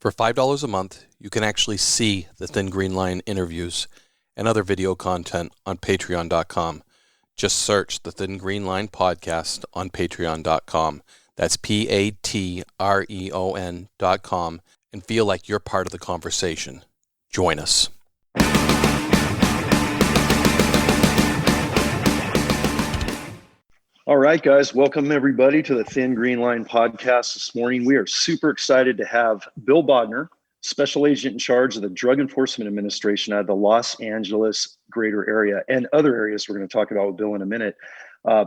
For $5 a month, you can actually see the Thin Green Line interviews and other video content on patreon.com. Just search the Thin Green Line podcast on patreon.com. That's patreon.com, and feel like you're part of the conversation. Join us. All right, guys, welcome everybody to the Thin Green Line podcast this morning. We are super excited to have Bill Bodner, Special Agent in charge of the Drug Enforcement Administration out of the Los Angeles greater area and other areas we're going to talk about with Bill in a minute.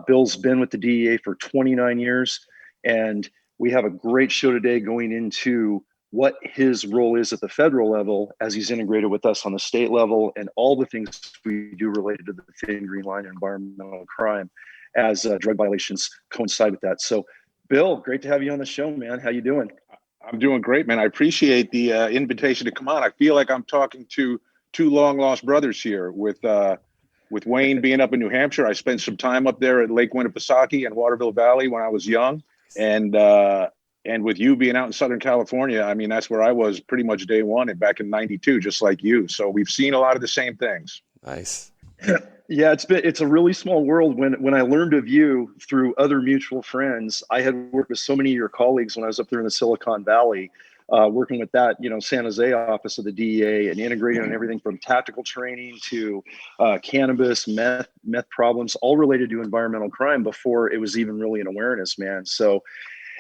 Bill's been with the DEA for 29 years, and we have a great show today going into what his role is at the federal level as he's integrated with us on the state level and all the things we do related to the Thin Green Line and environmental crime as drug violations coincide with that. So, Bill, great to have you on the show, man. How you doing? I'm doing great, man. I appreciate the invitation to come on. I feel like I'm talking to two long-lost brothers here with Wayne being up in New Hampshire. I spent some time up there at Lake Winnipesaukee and Waterville Valley when I was young. And with you being out in Southern California, I mean, that's where I was pretty much day one and back in 92, just like you. So we've seen a lot of the same things. Nice. Yeah, it's a really small world. When I learned of you through other mutual friends, I had worked with so many of your colleagues when I was up there in the Silicon Valley, working with that, San Jose office of the DEA and integrating on everything from tactical training to cannabis, meth problems, all related to environmental crime before it was even really an awareness, man. So,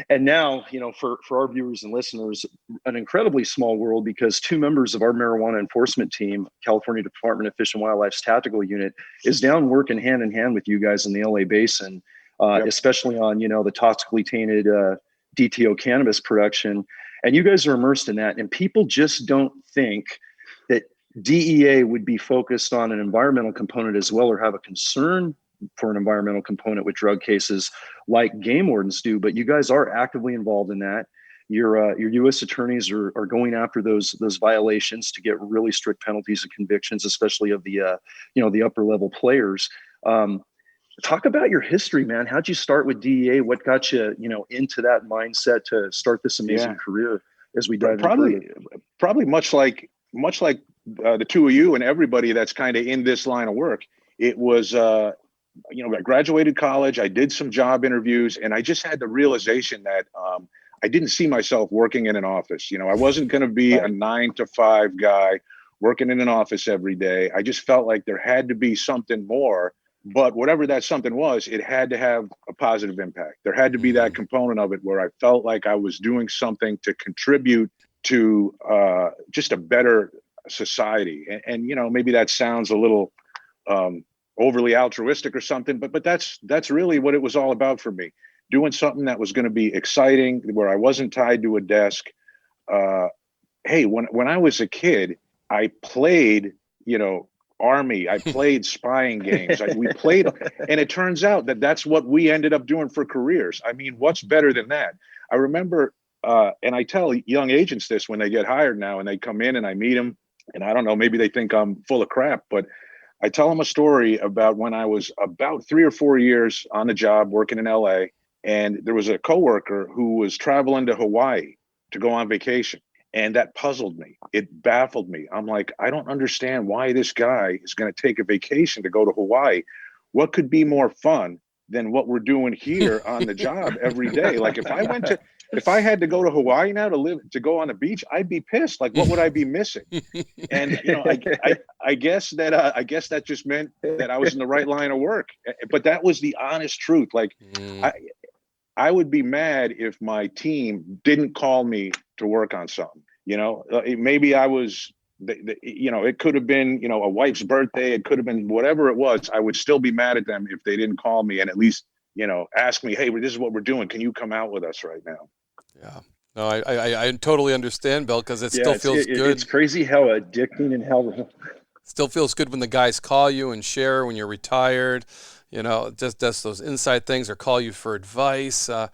and now, for our viewers and listeners, an incredibly small world because two members of our marijuana enforcement team, California Department of Fish and Wildlife's tactical unit, is down working hand in hand with you guys in the LA Basin, especially on, the toxically tainted DTO cannabis production. And you guys are immersed in that. And people just don't think that DEA would be focused on an environmental component as well or have a concern for an environmental component with drug cases like game wardens do, but you guys are actively involved in that. Your U.S. attorneys are going after those violations to get really strict penalties and convictions, especially of the the upper level players. Talk about your history, man. How'd you start with DEA? What got you into that mindset to start this amazing career as we dive probably much like the two of you and everybody that's kind of in this line of work. It was I graduated college, I did some job interviews, and I just had the realization that I didn't see myself working in an office. I wasn't going to be a 9-to-5 guy working in an office every day. I just felt like there had to be something more, but whatever that something was, it had to have a positive impact. There had to be that component of it where I felt like I was doing something to contribute to just a better society. And maybe that sounds a little overly altruistic or something, but that's really what it was all about for me. Doing something that was going to be exciting, where I wasn't tied to a desk. Hey, when I was a kid, I played, Army. I played spying games. We played, and it turns out that that's what we ended up doing for careers. I mean, what's better than that? I remember, and I tell young agents this when they get hired now, and they come in and I meet them, and I don't know, maybe they think I'm full of crap, but I tell them a story about when I was about 3 or 4 years on the job working in LA, and there was a coworker who was traveling to Hawaii to go on vacation. And that puzzled me. It baffled me. I'm like, I don't understand why this guy is going to take a vacation to go to Hawaii. What could be more fun than what we're doing here on the job every day? Like if I had to go to Hawaii now to go on the beach, I'd be pissed. Like, what would I be missing? And I guess that just meant that I was in the right line of work. But that was the honest truth. Like, I would be mad if my team didn't call me to work on something. Maybe I was, it could have been, a wife's birthday. It could have been whatever it was. I would still be mad at them if they didn't call me and at least, ask me, hey, this is what we're doing. Can you come out with us right now? Yeah. No, I totally understand, Bill, because it still feels good. It's crazy how addicting and how still feels good when the guys call you and share when you're retired, just those inside things or call you for advice. I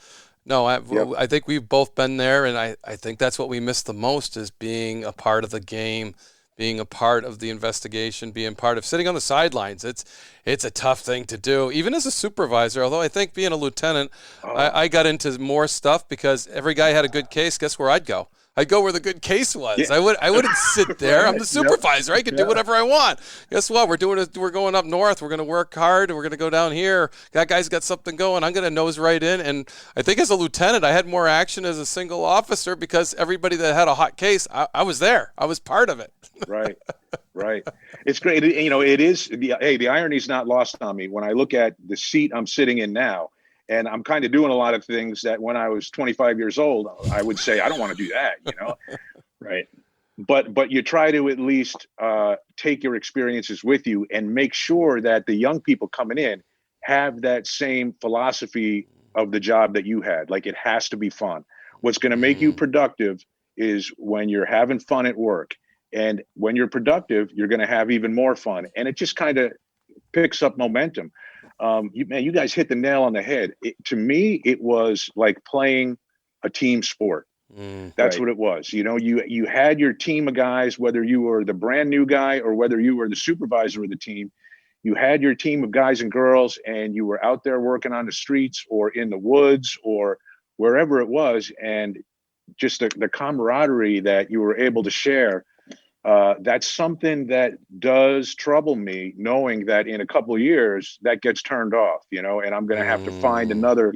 think we've both been there, and I think that's what we miss the most is being a part of the game, being a part of the investigation, being part of sitting on the sidelines. It's a tough thing to do, even as a supervisor, although I think being a lieutenant, I got into more stuff because every guy had a good case. Guess where I'd go? I'd go where the good case was. Yeah. I wouldn't sit there. Right. I'm the supervisor. I can do whatever I want. Guess what? We're going up north. We're going to work hard, and we're going to go down here. That guy's got something going. I'm going to nose right in. And I think as a lieutenant, I had more action as a single officer because everybody that had a hot case, I was there. I was part of it. Right. It's great. It is. The irony's not lost on me when I look at the seat I'm sitting in now. And I'm kind of doing a lot of things that when I was 25 years old, I would say, I don't want to do that, Right. But you try to at least take your experiences with you and make sure that the young people coming in have that same philosophy of the job that you had. Like, it has to be fun. What's going to make you productive is when you're having fun at work. And when you're productive, you're going to have even more fun. And it just kind of picks up momentum. You guys hit the nail on the head. To me, it was like playing a team sport. That's what it was. You had your team of guys, whether you were the brand new guy or whether you were the supervisor of the team. You had your team of guys and girls, and you were out there working on the streets or in the woods or wherever it was. And just the camaraderie that you were able to share. That's something that does trouble me, knowing that in a couple of years that gets turned off, and I'm going to have to find another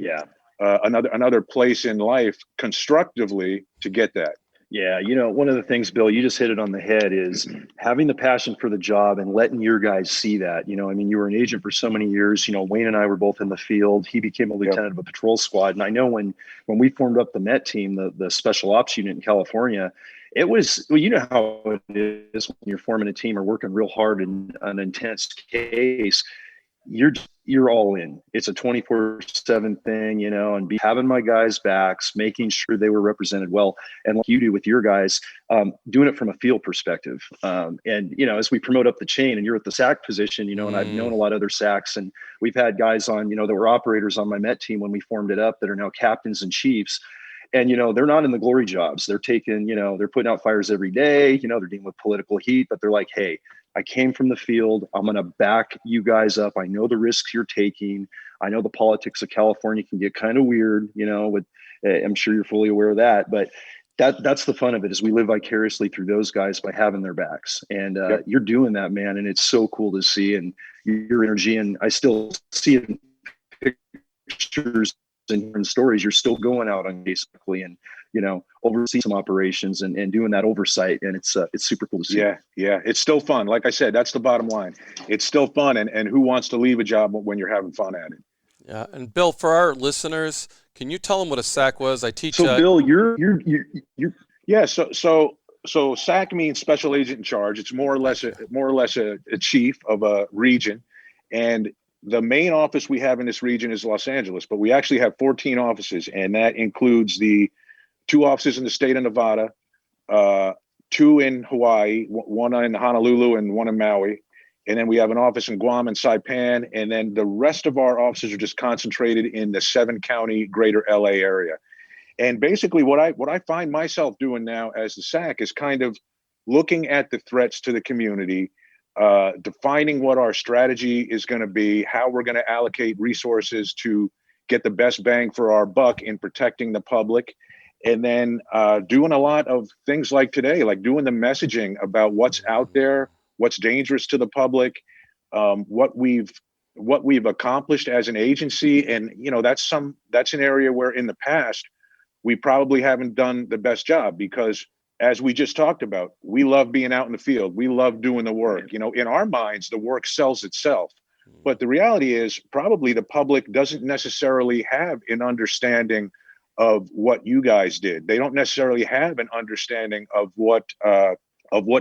place in life constructively to get that. Yeah. One of the things, Bill, you just hit it on the head, is having the passion for the job and letting your guys see that. You were an agent for so many years. Wayne and I were both in the field. He became a lieutenant of a patrol squad. And I know when we formed up the MET team, the special ops unit in California, it was, you know how it is when you're forming a team or working real hard in an intense case, you're all in. It's a 24/7 thing, and having my guys' backs, making sure they were represented well. And like you do with your guys, doing it from a field perspective. And, as we promote up the chain and you're at the SAC position, and I've known a lot of other SACs, and we've had guys on, that were operators on my MET team when we formed it up that are now captains and chiefs. And, they're not in the glory jobs. They're taking, they're putting out fires every day, they're dealing with political heat, but they're like, hey, I came from the field. I'm going to back you guys up. I know the risks you're taking. I know the politics of California can get kind of weird, I'm sure you're fully aware of that, but that's the fun of it, is we live vicariously through those guys by having their backs. And you're doing that, man. And it's so cool to see, and your energy, and I still see it in pictures and stories. You're still going out on basically and overseeing some operations and doing that oversight, and it's super cool to see. Yeah, it's still fun. Like I said, that's the bottom line. It's still fun, and who wants to leave a job when you're having fun at it? Yeah. And Bill, for our listeners, can you tell them what a SAC was? I teach. So Bill, you're yeah. So SAC means Special Agent in Charge. It's more or less a chief of a region, and the main office we have in this region is Los Angeles, but we actually have 14 offices, and that includes the 2 offices in the state of Nevada, 2 in Hawaii, 1 in Honolulu and 1 in Maui. And then we have an office in Guam and Saipan. And then the rest of our offices are just concentrated in the 7-county greater LA area. And basically what I find myself doing now as the SAC is kind of looking at the threats to the community, defining what our strategy is going to be, how we're going to allocate resources to get the best bang for our buck in protecting the public. And then doing a lot of things like today, like doing the messaging about what's out there, what's dangerous to the public, what we've accomplished as an agency. And, that's an area where in the past, we probably haven't done the best job because, as we just talked about, we love being out in the field. We love doing the work. In our minds, the work sells itself. But the reality is probably the public doesn't necessarily have an understanding of what you guys did. They don't necessarily have an understanding of what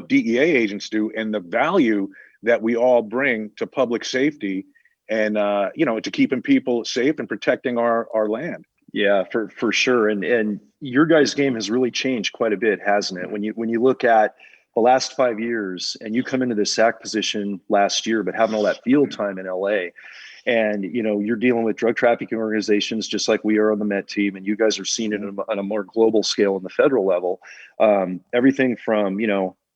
DEA agents do and the value that we all bring to public safety and, to keeping people safe and protecting our land. Yeah, for sure. And your guys' game has really changed quite a bit, hasn't it? When you look at the last 5 years and you come into the SAC position last year, but having all that field time in LA, and you're dealing with drug trafficking organizations just like we are on the MET team, and you guys are seeing it on a more global scale on the federal level. Everything from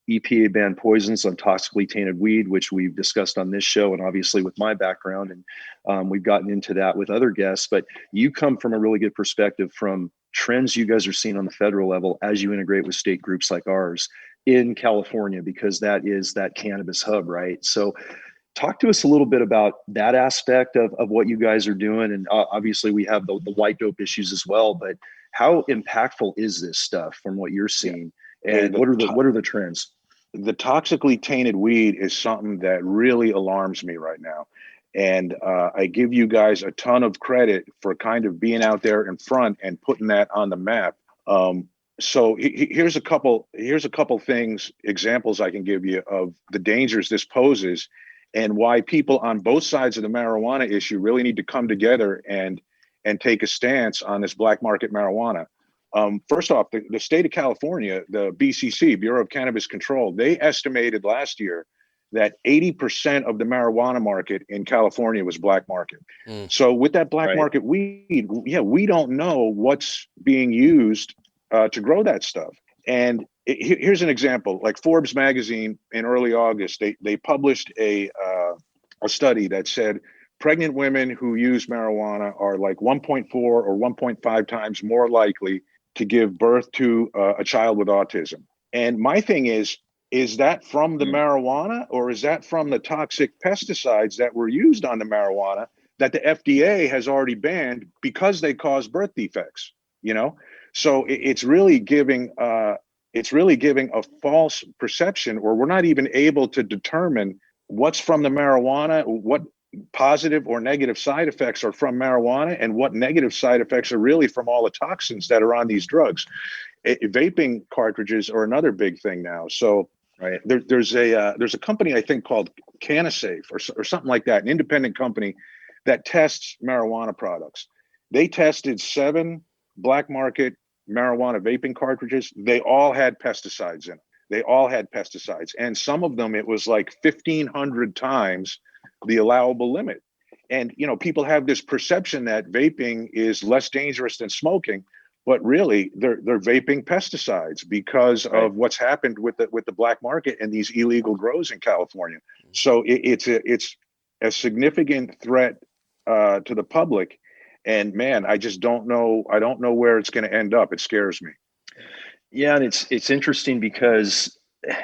EPA banned poisons on toxically tainted weed, which we've discussed on this show, and obviously with my background, and we've gotten into that with other guests. But you come from a really good perspective from trends you guys are seeing on the federal level as you integrate with state groups like ours in California, because that is that cannabis hub, right? So talk to us a little bit about that aspect of what you guys are doing. And obviously we have the white dope issues as well, but how impactful is this stuff from what you're seeing? And what are the trends? The toxically tainted weed is something that really alarms me right now. And I give you guys a ton of credit for kind of being out there in front and putting that on the map. So here's a couple examples I can give you of the dangers this poses and why people on both sides of the marijuana issue really need to come together and take a stance on this black market marijuana. First off, the state of California, the BCC, Bureau of Cannabis Control, they estimated last year that 80% of the marijuana market in California was black market. So with that black market weed, we don't know what's being used to grow that stuff. And here's an example, like Forbes magazine in early August, they published a study that said pregnant women who use marijuana are like 1.4 or 1.5 times more likely to give birth to a child with autism. And my thing is that from the marijuana, or is that from the toxic pesticides that were used on the marijuana that the FDA has already banned because they cause birth defects, you know? So it's really giving a false perception, or we're not even able to determine what's from the marijuana, what positive or negative side effects are from marijuana, and what negative side effects are really from all the toxins that are on these drugs. Vaping cartridges are another big thing now. So there's a company I think called CannaSafe or something like that, an independent company that tests marijuana products. They tested 7 black market marijuana vaping cartridges. They all had pesticides in them. And some of them, it was like 1,500 times the allowable limit. And, you know, people have this perception that vaping is less dangerous than smoking, but really they're vaping pesticides because of what's happened with the black market and these illegal grows in California. So it's a significant threat to the public. And man, I just don't know. I don't know where it's going to end up. It scares me. Yeah, and it's interesting because,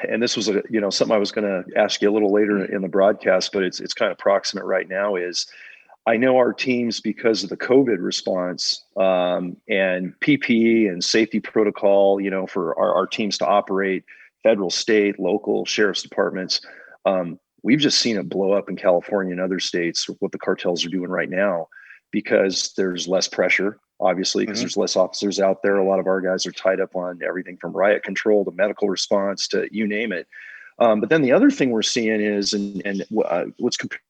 and this was something I was going to ask you a little later in the broadcast, but it's kind of proximate right now. Is I know our teams, because of the COVID response and PPE and safety protocol, for our teams to operate, federal, state, local sheriff's departments. We've just seen it blow up in California and other states with what the cartels are doing right now, because there's less pressure, obviously, because there's less officers out there. A lot of our guys are tied up on everything from riot control to medical response to you name it. But then the other thing we're seeing is, and what's compared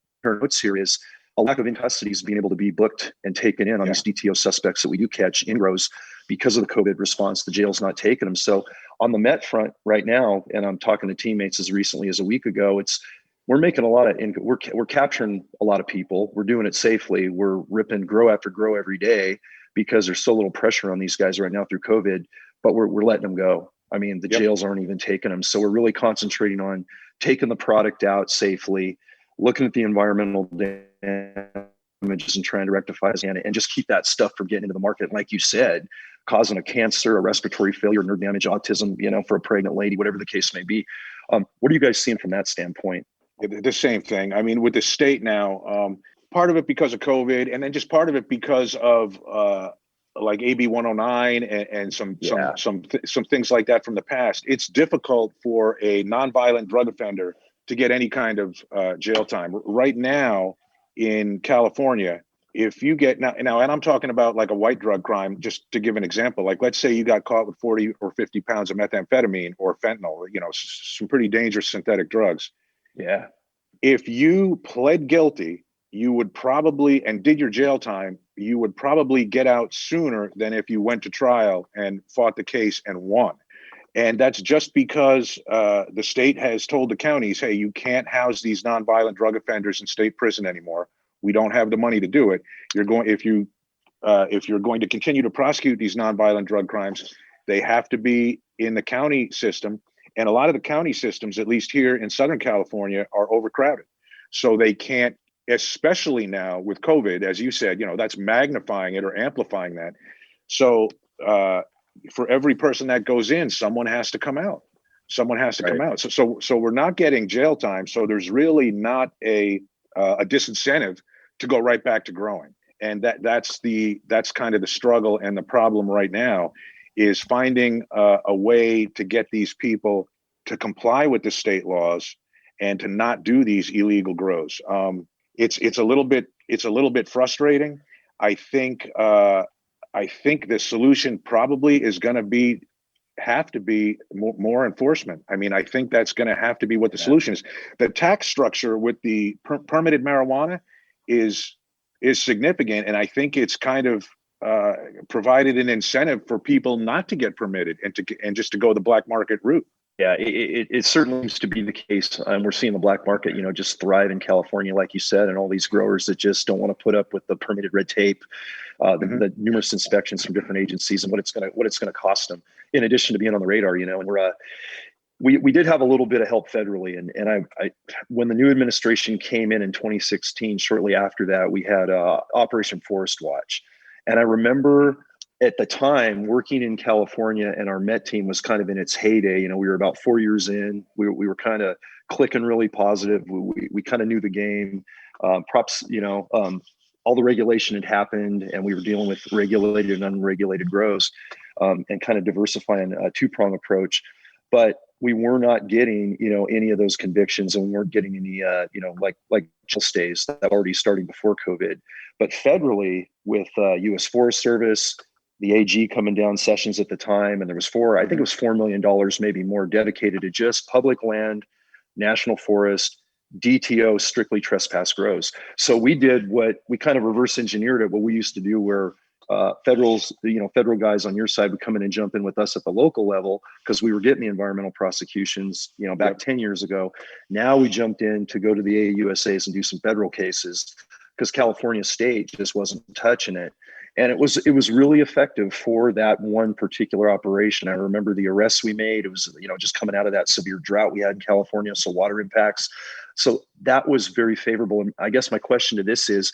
notes here is a lack of in custodies being able to be booked and taken in on these DTO suspects that we do catch in grows because of the COVID response. The jail's not taking them. So on the Met front right now, and I'm talking to teammates as recently as a week ago, we're making a lot of we're capturing a lot of people. We're doing it safely. We're ripping grow after grow every day because there's so little pressure on these guys right now through COVID, but we're letting them go. I mean, the jails aren't even taking them. So we're really concentrating on taking the product out safely, looking at the environmental damages and trying to rectify it and just keep that stuff from getting into the market. And like you said, causing a cancer, a respiratory failure, nerve damage, autism, for a pregnant lady, whatever the case may be. What are you guys seeing from that standpoint? The same thing. I mean, with the state now, part of it because of COVID, and then just part of it because of like AB 109 and some things like that from the past. It's difficult for a nonviolent drug offender to get any kind of jail time. Right now in California, if you get now, and I'm talking about like a white drug crime, just to give an example, like let's say you got caught with 40 or 50 pounds of methamphetamine or fentanyl, some pretty dangerous synthetic drugs. Yeah. If you pled guilty, you would probably, and did your jail time, you would probably get out sooner than if you went to trial and fought the case and won. And that's just because the state has told the counties, hey, you can't house these nonviolent drug offenders in state prison anymore. We don't have the money to do it. If you're going to continue to prosecute these nonviolent drug crimes, they have to be in the county system. And a lot of the county systems, at least here in Southern California, are overcrowded. So they can't, especially now with COVID, as you said, that's magnifying it or amplifying that. So for every person that goes in, someone has to come out. Someone has to come out. So we're not getting jail time. So there's really not a disincentive to go right back to growing. And that's kind of the struggle and the problem right now, is finding a way to get these people to comply with the state laws and to not do these illegal grows. It's a little bit frustrating. I think the solution probably is going to have to be more enforcement. I mean, I think that's going to have to be what the solution is. The tax structure with the permitted marijuana is significant, and I think it's kind of provided an incentive for people not to get permitted and just to go the black market route. Yeah, it certainly seems to be the case. And we're seeing the black market, just thrive in California, like you said, and all these growers that just don't want to put up with the permitted red tape, the numerous inspections from different agencies, and what it's going to cost them. In addition to being on the radar, and we did have a little bit of help federally, and I when the new administration came in 2016, shortly after that, we had Operation Forest Watch, and I remember at the time working in California, and our Met team was kind of in its heyday. We were about 4 years in. We were kind of clicking really positive. We kind of knew the game. All the regulation had happened, and we were dealing with regulated and unregulated grows, and kind of diversifying a two-prong approach. But we were not getting, any of those convictions, and we weren't getting any, like jail stays that were already starting before COVID. But federally, with U.S. Forest Service, the AG coming down sessions at the time, and there was $4 million, maybe more, dedicated to just public land, national forest, DTO, strictly trespass grows. So we did what we kind of reverse engineered it, what we used to do, where federal guys on your side would come in and jump in with us at the local level, because we were getting the environmental prosecutions, back 10 years ago. Now we jumped in to go to the AUSAs and do some federal cases, because California state just wasn't touching it. And it was really effective for that one particular operation. I remember the arrests we made. It was, just coming out of that severe drought we had in California, so water impacts. So that was very favorable. And I guess my question to this is,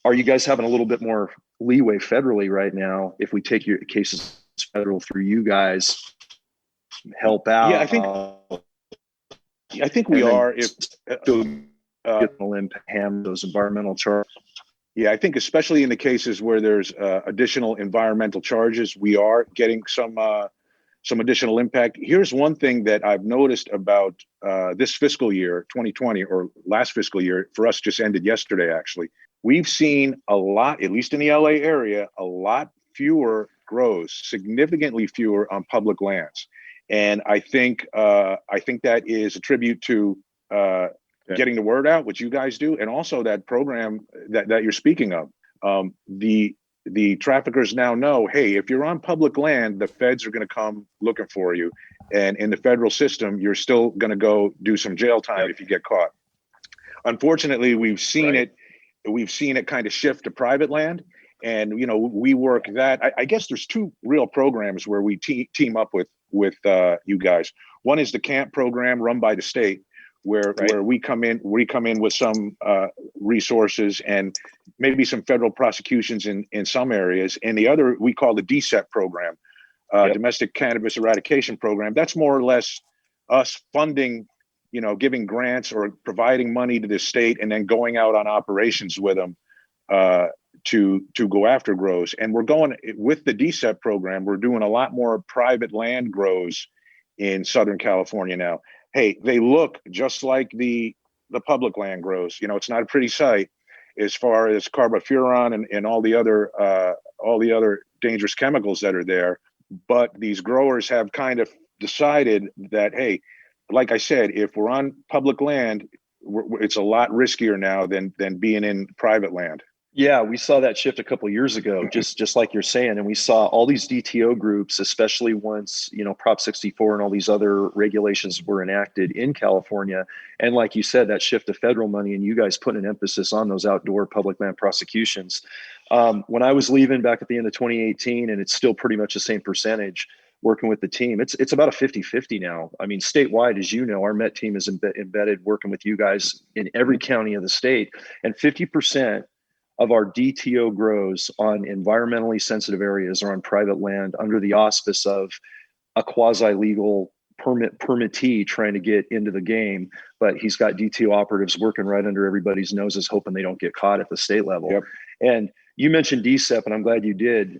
are you guys having a little bit more leeway federally right now if we take your cases federal through you guys, help out? Yeah, I think we are. If those environmental charges. Yeah, I think especially in the cases where there's additional environmental charges, we are getting some additional impact. Here's one thing that I've noticed about this fiscal year, 2020, or last fiscal year, for us just ended yesterday, actually. We've seen a lot, at least in the LA area, a lot fewer grows, significantly fewer on public lands. And I think that is a tribute to getting the word out, which you guys do, and also that program that you're speaking of. The traffickers now know, hey, if you're on public land, the feds are going to come looking for you, and in the federal system, you're still going to go do some jail time if you get caught. Unfortunately, we've seen it kind of shift to private land, and we work that. I guess there's two real programs where we team up with you guys. One is the CAMP program run by the state, where we come in with some resources and maybe some federal prosecutions in some areas. And the other we call the DCEP program, Domestic Cannabis Eradication Program. That's more or less us funding, giving grants or providing money to the state and then going out on operations with them to go after grows. And we're going with the DCEP program. We're doing a lot more private land grows in Southern California now. Hey, they look just like the public land grows. It's not a pretty sight as far as carbofuran and all the other dangerous chemicals that are there. But these growers have kind of decided that, hey, like I said, if we're on public land, it's a lot riskier now than being in private land. Yeah, we saw that shift a couple of years ago, just like you're saying. And we saw all these DTO groups, especially once, Prop 64 and all these other regulations were enacted in California. And like you said, that shift to federal money and you guys putting an emphasis on those outdoor public land prosecutions. When I was leaving back at the end of 2018, and it's still pretty much the same percentage working with the team, it's about a 50-50 now. I mean, statewide, as you know, our Met team is embedded working with you guys in every county of the state, and 50% of our DTO grows on environmentally sensitive areas or on private land under the auspice of a quasi-legal permittee trying to get into the game, but he's got DTO operatives working right under everybody's noses, hoping they don't get caught at the state level. Yep. And you mentioned DCEP, and I'm glad you did.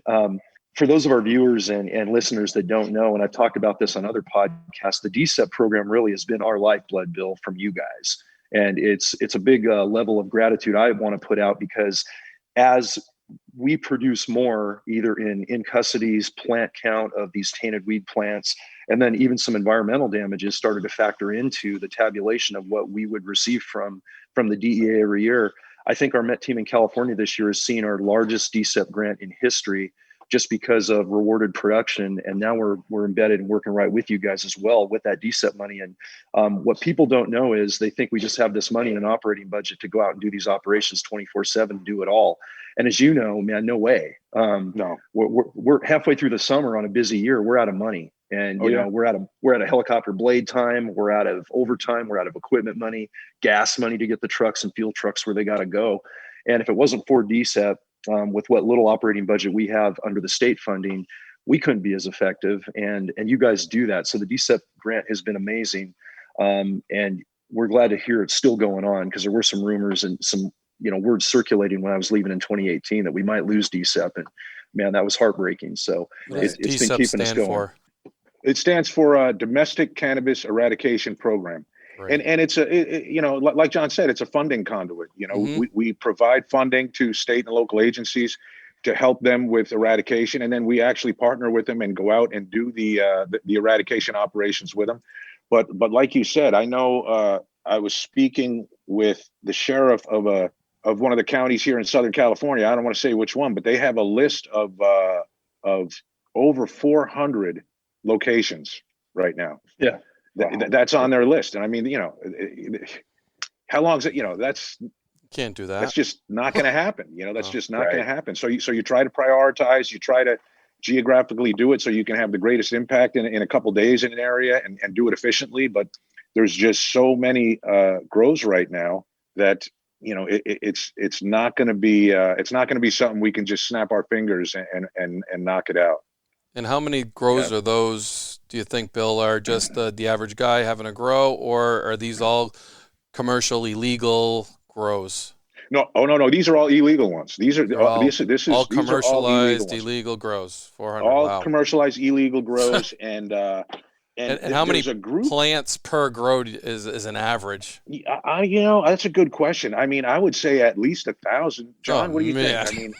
For those of our viewers and listeners that don't know, and I've talked about this on other podcasts, the DCEP program really has been our lifeblood, Bill, from you guys. And it's a big level of gratitude I want to put out, because as we produce more, either in custody's plant count of these tainted weed plants, and then even some environmental damages started to factor into the tabulation of what we would receive from the DEA every year. I think our Met team in California this year has seen our largest DCEP grant in history, just because of rewarded production. And now we're embedded and working right with you guys as well with that DCEP money. And what people don't know is they think we just have this money in an operating budget to go out and do these operations 24/7, do it all. And as you know, man, no way. No, we're halfway through the summer on a busy year. We're out of money. And, you know, we're out of helicopter blade time. We're out of overtime. We're out of equipment money, gas money to get the trucks and fuel trucks where they got to go. And if it wasn't for DCEP, with what little operating budget we have under the state funding, we couldn't be as effective. And you guys do that. So the DCEP grant has been amazing. And we're glad to hear it's still going on, because there were some rumors and some, words circulating when I was leaving in 2018 that we might lose DCEP. And man, that was heartbreaking. So it's been keeping us going. For? It stands for Domestic Cannabis Eradication Program. Right. And it's like John said, it's a funding conduit. We provide funding to state and local agencies to help them with eradication, and then we actually partner with them and go out and do the eradication operations with them. But like you said, I know I was speaking with the sheriff of one of the counties here in Southern California. I don't want to say which one, but they have a list of over 400 locations right now. Yeah. That's on their list. And I mean, how long is it? That's can't do that. That's just not going to happen. That's just not going to happen. So you try to prioritize, you try to geographically do it so you can have the greatest impact in a couple of days in an area and do it efficiently. But there's just so many grows right now that, it's not going to be something we can just snap our fingers and knock it out. And how many grows are those, do you think, Bill, are just the average guy having a grow, or are these all commercial illegal grows? No, no. These are all illegal ones. These are all commercialized illegal grows. 400. All commercialized illegal grows, and how many plants per grow is an average? That's a good question. I mean, I would say at least 1,000. John, what do you think? I mean.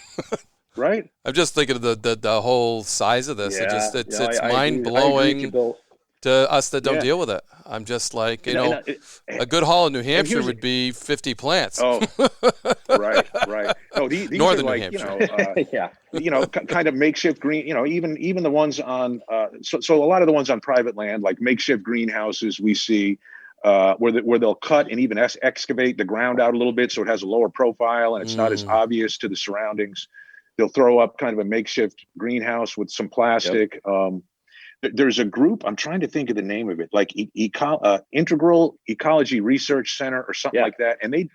Right. I'm just thinking of the whole size of this. Yeah, it's mind blowing to us that don't deal with it. I'm just like, a good haul in New Hampshire would be 50 plants. Oh, right. No, these Northern are like, New Hampshire. kind of makeshift green. Even the ones on so a lot of the ones on private land, like makeshift greenhouses, we see where they'll cut and even excavate the ground out a little bit so it has a lower profile and it's not as obvious to the surroundings. They'll throw up kind of a makeshift greenhouse with some plastic. Yep. There's a group, I'm trying to think of the name of it, like Integral Ecology Research Center or something like that. And they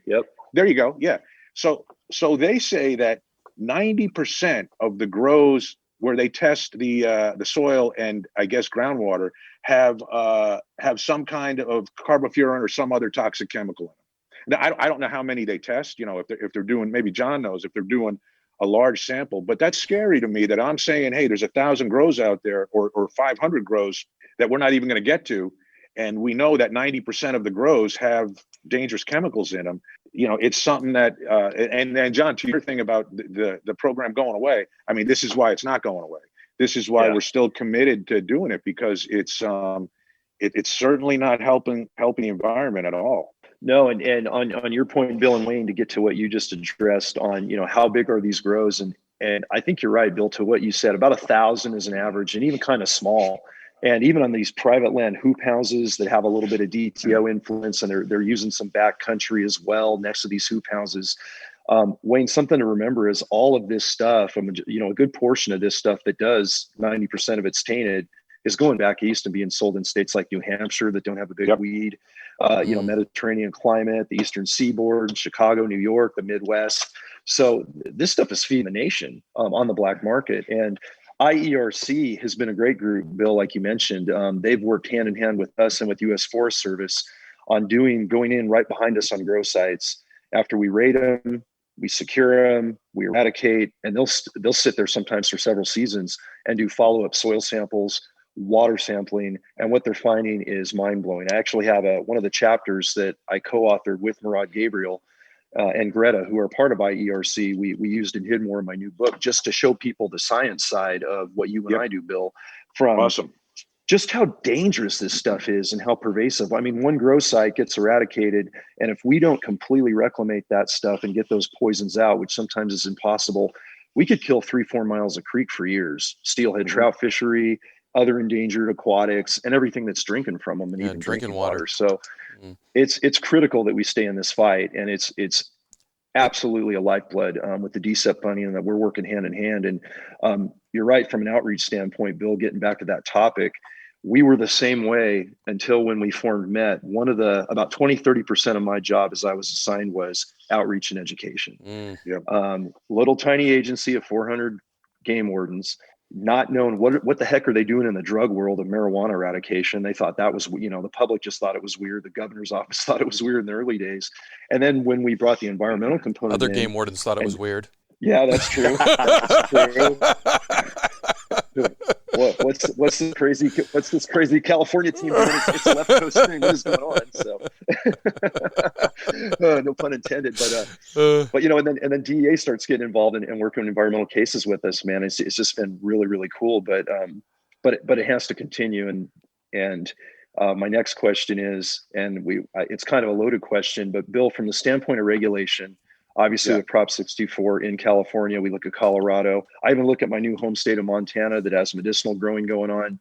Yep. There you go. Yeah. So they say that 90% of the grows where they test the soil and I guess groundwater have some kind of carbofuran or some other toxic chemical in them. Now, I don't know how many they test, if they're doing, maybe John knows if they're doing a large sample, but that's scary to me that I'm saying, hey, there's 1,000 grows out there or 500 grows that we're not even going to get to. And we know that 90% of the grows have dangerous chemicals in them. It's something that, and then John, to your thing about the program going away, I mean, this is why it's not going away. This is why we're still committed to doing it, because it's certainly not helping the environment at all. No, and on your point, Bill and Wayne, to get to what you just addressed on, how big are these grows? And I think you're right, Bill, to what you said, about 1,000 is an average, and even kind of small. And even on these private land hoop houses that have a little bit of DTO influence, and they're using some back country as well next to these hoop houses. Wayne, something to remember is all of this stuff, a good portion of this stuff that does 90% of it's tainted is going back east and being sold in states like New Hampshire that don't have a big weed, Mediterranean climate, the Eastern Seaboard, Chicago, New York, the Midwest. So this stuff is feeding the nation on the black market. And IERC has been a great group, Bill, like you mentioned. They've worked hand in hand with us and with U.S. Forest Service on going in right behind us on grow sites. After we rate them, we secure them, we eradicate, and they'll sit there sometimes for several seasons and do follow-up soil samples, water sampling, and what they're finding is mind-blowing. I actually have one of the chapters that I co-authored with Murad Gabriel and Greta, who are part of IERC. We used in Hidmore in my new book just to show people the science side of what you and I do, Bill, from awesome. Just how dangerous this stuff is and how pervasive. I mean, one grow site gets eradicated, and if we don't completely reclimate that stuff and get those poisons out, which sometimes is impossible, we could kill 3-4 miles of creek for years. Steelhead trout fishery, other endangered aquatics, and everything that's drinking from them, and even drinking water. So it's critical that we stay in this fight, and it's absolutely a lifeblood with the DSEP funding, and that we're working hand in hand. And you're right, from an outreach standpoint, Bill, getting back to that topic, we were the same way until when we formed MET. One of the about 20-30% of my job as I was assigned was outreach and education. Little tiny agency of 400 game wardens, not knowing what the heck are they doing in the drug world of marijuana eradication. They thought that was, the public just thought it was weird. The governor's office thought it was weird in the early days. And then when we brought the environmental component other game wardens thought it was weird. Yeah, that's true. That's true. What's this crazy California team doing? It's a left coast thing. What is going on? So no pun intended, but and then DEA starts getting involved and working on environmental cases with us, man. It's just been really, really cool, but it has to continue. And my next question is, it's kind of a loaded question, but Bill, from the standpoint of regulation, obviously with Prop 624 in California, we look at Colorado. I even look at my new home state of Montana that has medicinal growing going on.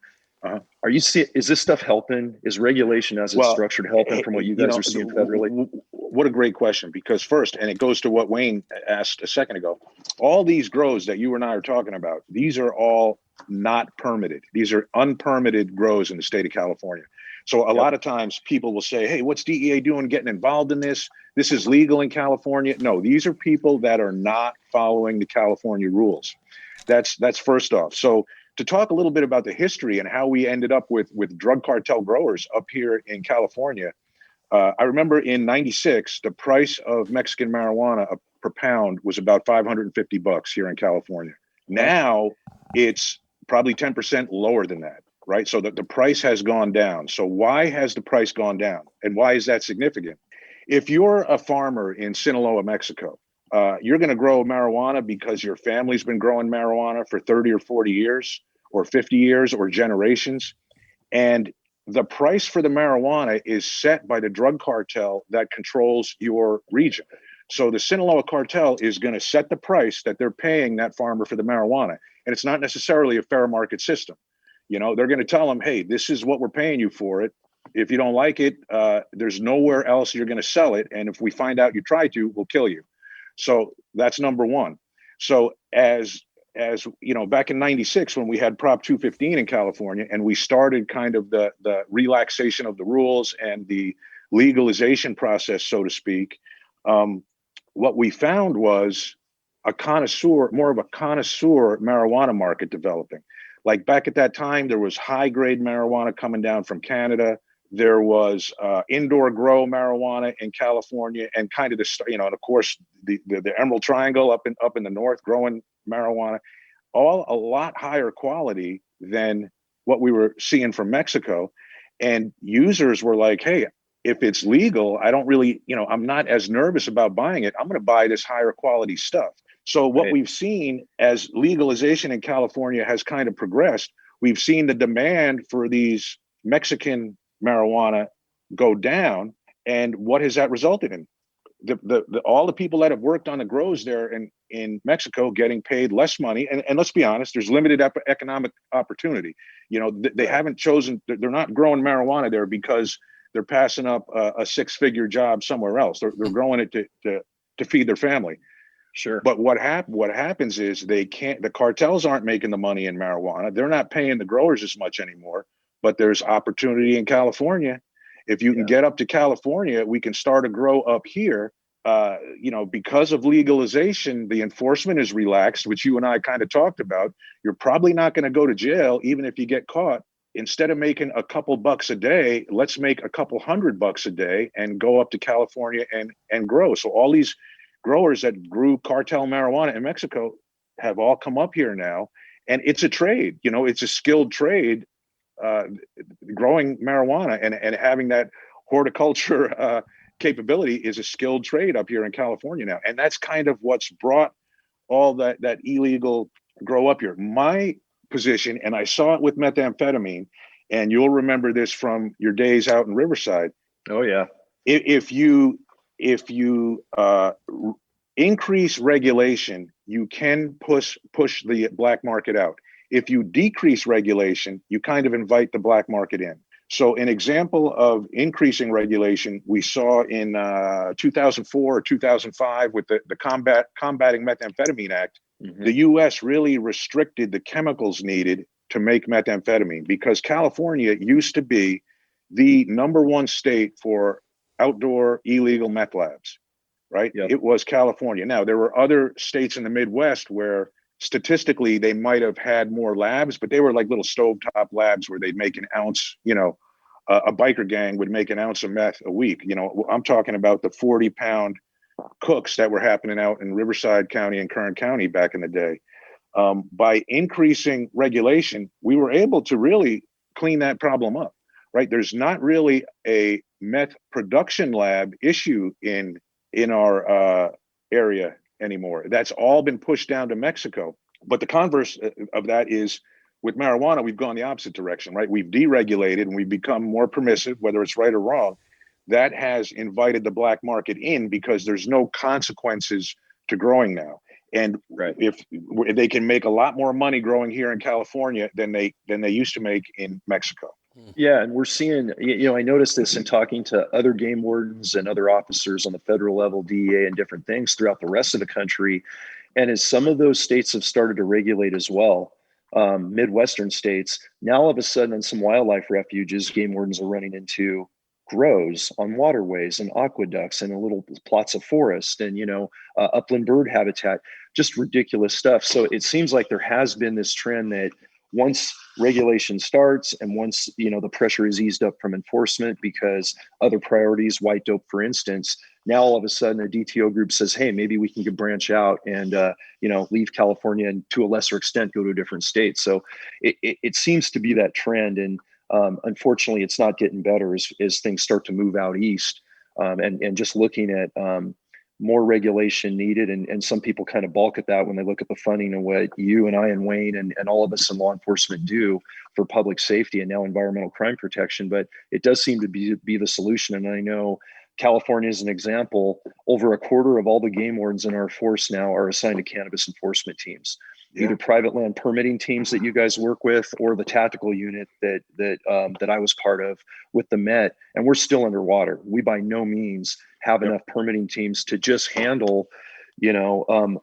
Is this stuff helping? Is regulation as it's structured helping from what you guys are seeing federally? What a great question, because first, and it goes to what Wayne asked a second ago, all these grows that you and I are talking about, these are all not permitted. These are unpermitted grows in the state of California. So a lot of times people will say, hey, what's DEA doing getting involved in this? This is legal in California. No, these are people that are not following the California rules. That's first off. So to talk a little bit about the history and how we ended up with drug cartel growers up here in California, I remember in '96, the price of Mexican marijuana per pound was about $550 here in California. Now it's probably 10% lower than that. Right. So the price has gone down. So why has the price gone down? And why is that significant? If you're a farmer in Sinaloa, Mexico, you're going to grow marijuana because your family's been growing marijuana for 30 or 40 years or 50 years or generations. And the price for the marijuana is set by the drug cartel that controls your region. So the Sinaloa cartel is going to set the price that they're paying that farmer for the marijuana. And it's not necessarily a fair market system. They're going to tell them, hey, this is what we're paying you for it. If you don't like it, there's nowhere else you're going to sell it. And if we find out you try to, we'll kill you. So that's number one. So as back in '96, when we had Prop 215 in California, and we started kind of the relaxation of the rules and the legalization process, so to speak, what we found was more of a connoisseur marijuana market developing. Like back at that time, there was high grade marijuana coming down from Canada. There was indoor grow marijuana in California, and kind of and of course the Emerald Triangle up in the north growing marijuana, all a lot higher quality than what we were seeing from Mexico. And users were like, hey, if it's legal, I don't really, I'm not as nervous about buying it. I'm going to buy this higher quality stuff. So what we've seen as legalization in California has kind of progressed, we've seen the demand for these Mexican marijuana go down. And what has that resulted in? All the people that have worked on the grows there in Mexico getting paid less money. And let's be honest, there's limited economic opportunity. They haven't chosen, they're not growing marijuana there because they're passing up a 6-figure job somewhere else. They're growing it to feed their family. Sure. But what happens is the cartels aren't making the money in marijuana. They're not paying the growers as much anymore, but there's opportunity in California. If you can get up to California, we can start a grow up here. Because of legalization, the enforcement is relaxed, which you and I kind of talked about. You're probably not going to go to jail, even if you get caught. Instead of making a couple bucks a day, let's make a couple $100 a day and go up to California and grow. So all these growers that grew cartel marijuana in Mexico have all come up here now. And it's a trade, it's a skilled trade, growing marijuana and having that horticulture capability is a skilled trade up here in California now. And that's kind of what's brought all that illegal grow up here. My position, and I saw it with methamphetamine, and you'll remember this from your days out in Riverside. Oh yeah. If you increase regulation, you can push the black market out. If you decrease regulation, you kind of invite the black market in. So an example of increasing regulation we saw in 2004 or 2005 with the Combating Methamphetamine Act. Mm-hmm. The U.S. really restricted the chemicals needed to make methamphetamine because California used to be the #1 state for outdoor illegal meth labs, right? Yep. It was California. Now, there were other states in the Midwest where statistically they might have had more labs, but they were like little stovetop labs where they'd make an ounce, a biker gang would make an ounce of meth a week. I'm talking about the 40-pound cooks that were happening out in Riverside County and Kern County back in the day. By increasing regulation, we were able to really clean that problem up, right? There's not really a meth production lab issue in our area anymore. That's all been pushed down to Mexico. But the converse of that is with marijuana, we've gone the opposite direction, right? We've deregulated and we've become more permissive, whether it's right or wrong. That has invited the black market in because there's no consequences to growing now. And if they can make a lot more money growing here in California than they used to make in Mexico. Yeah, and we're seeing, I noticed this in talking to other game wardens and other officers on the federal level, DEA and different things throughout the rest of the country. And as some of those states have started to regulate as well, Midwestern states, now all of a sudden in some wildlife refuges, game wardens are running into grows on waterways and aqueducts and little plots of forest and, upland bird habitat, just ridiculous stuff. So it seems like there has been this trend that once regulation starts and once, the pressure is eased up from enforcement because other priorities, white dope, for instance, now all of a sudden a DTO group says, hey, maybe we can branch out and, leave California and to a lesser extent, go to a different state. So it seems to be that trend. And unfortunately, it's not getting better as things start to move out east. And just looking at more regulation needed. And some people kind of balk at that when they look at the funding and what you and I and Wayne and all of us in law enforcement do for public safety and now environmental crime protection. But it does seem to be the solution. And I know California is an example. Over a quarter of all the game wardens in our force now are assigned to cannabis enforcement teams. Yeah. Either private land permitting teams that you guys work with or the tactical unit that I was part of with the Met. And we're still underwater. We by no means have enough permitting teams to just handle, an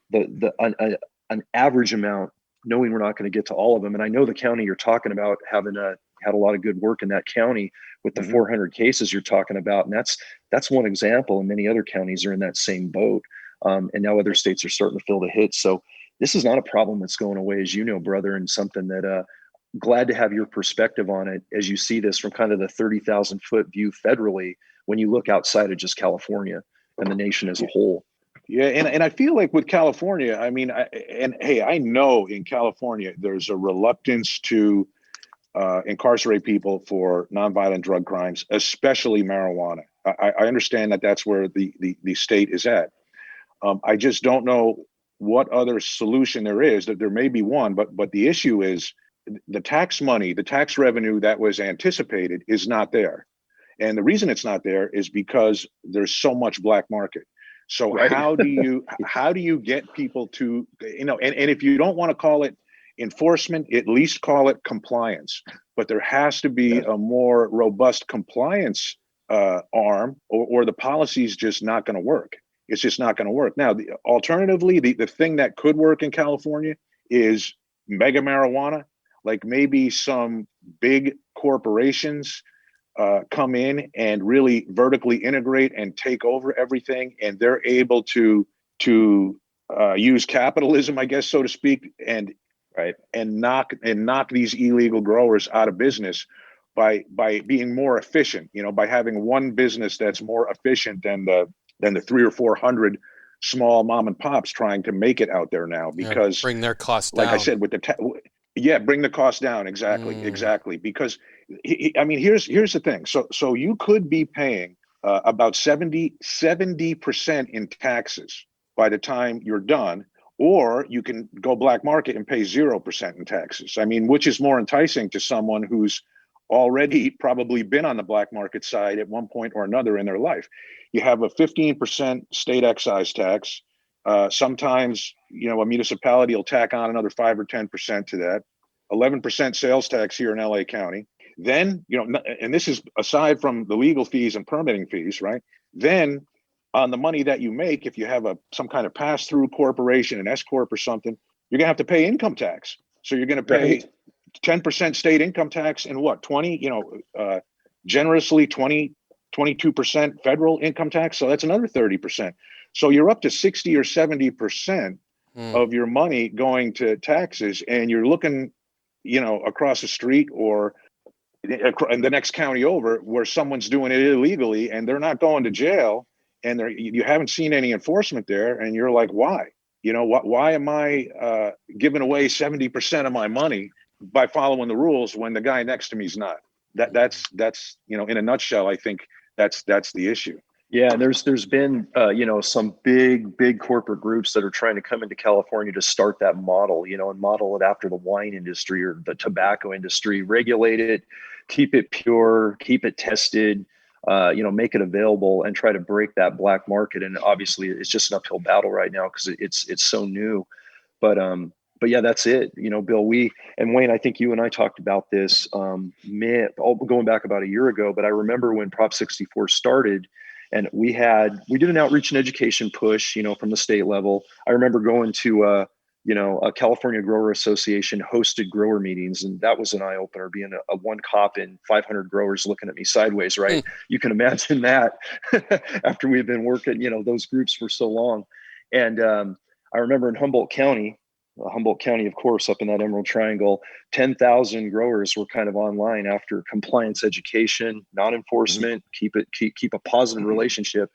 average amount, knowing we're not going to get to all of them. And I know the county you're talking about had a lot of good work in that county with the 400 cases you're talking about. And that's one example. And many other counties are in that same boat. And now other states are starting to feel the hit. So this is not a problem that's going away, as you know, brother, and something that glad to have your perspective on it as you see this from kind of the 30,000 foot view federally when you look outside of just California and the nation as a whole. Yeah, and I feel like with California, I know in California there's a reluctance to incarcerate people for nonviolent drug crimes, especially marijuana. I understand that that's where the state is at. I just don't know what other solution there is. That there may be one, but the issue is the tax money, the tax revenue that was anticipated is not there. And the reason it's not there is because there's so much black market. So right. how do you get people to, and if you don't want to call it enforcement, at least call it compliance. But there has to be a more robust compliance arm or the policy is just not going to work. It's just not going to work. Now, alternatively, the thing that could work in California is mega marijuana. Like maybe some big corporations come in and really vertically integrate and take over everything, and they're able to use capitalism, I guess, so to speak, and knock these illegal growers out of business by being more efficient. By having one business that's more efficient than the 300 or 400 small mom and pops trying to make it out there now. Because bring their costs down. Like I said, with bring the cost down. Exactly. Because here's the thing. So you could be paying about 70% in taxes by the time you're done, or you can go black market and pay 0% in taxes. Which is more enticing to someone who's already probably been on the black market side at one point or another in their life. You have a 15% state excise tax. Sometimes, a municipality will tack on another 5 or 10% to that. 11% sales tax here in LA County. Then, and this is aside from the legal fees and permitting fees, right? Then on the money that you make, if you have some kind of pass-through corporation, an S corp or something, you're gonna have to pay income tax. So you're gonna pay 10% state income tax and what, 20, generously 22% federal income tax. So that's another 30%. So you're up to 60 or 70% of your money going to taxes, and you're looking, across the street or in the next county over where someone's doing it illegally and they're not going to jail, and you haven't seen any enforcement there, and you're like, why? Why am I giving away 70% of my money by following the rules when the guy next to me is not? That's in a nutshell, I think that's the issue. Yeah, and there's been some big corporate groups that are trying to come into California to start that model, and model it after the wine industry or the tobacco industry. Regulate it, keep it pure, keep it tested, make it available, and try to break that black market. And obviously, it's just an uphill battle right now because it's so new. But yeah, that's it. Bill, and Wayne, I think you and I talked about this, going back about a year ago. But I remember when Prop 64 started. And we did an outreach and education push, from the state level. I remember going to, a California Grower Association hosted grower meetings, and that was an eye opener, being a one cop and 500 growers looking at me sideways, right? You can imagine that after we've been working, those groups for so long. And I remember in Humboldt County, of course, up in that Emerald Triangle, 10,000 growers were kind of online after compliance education, non-enforcement, keep a positive relationship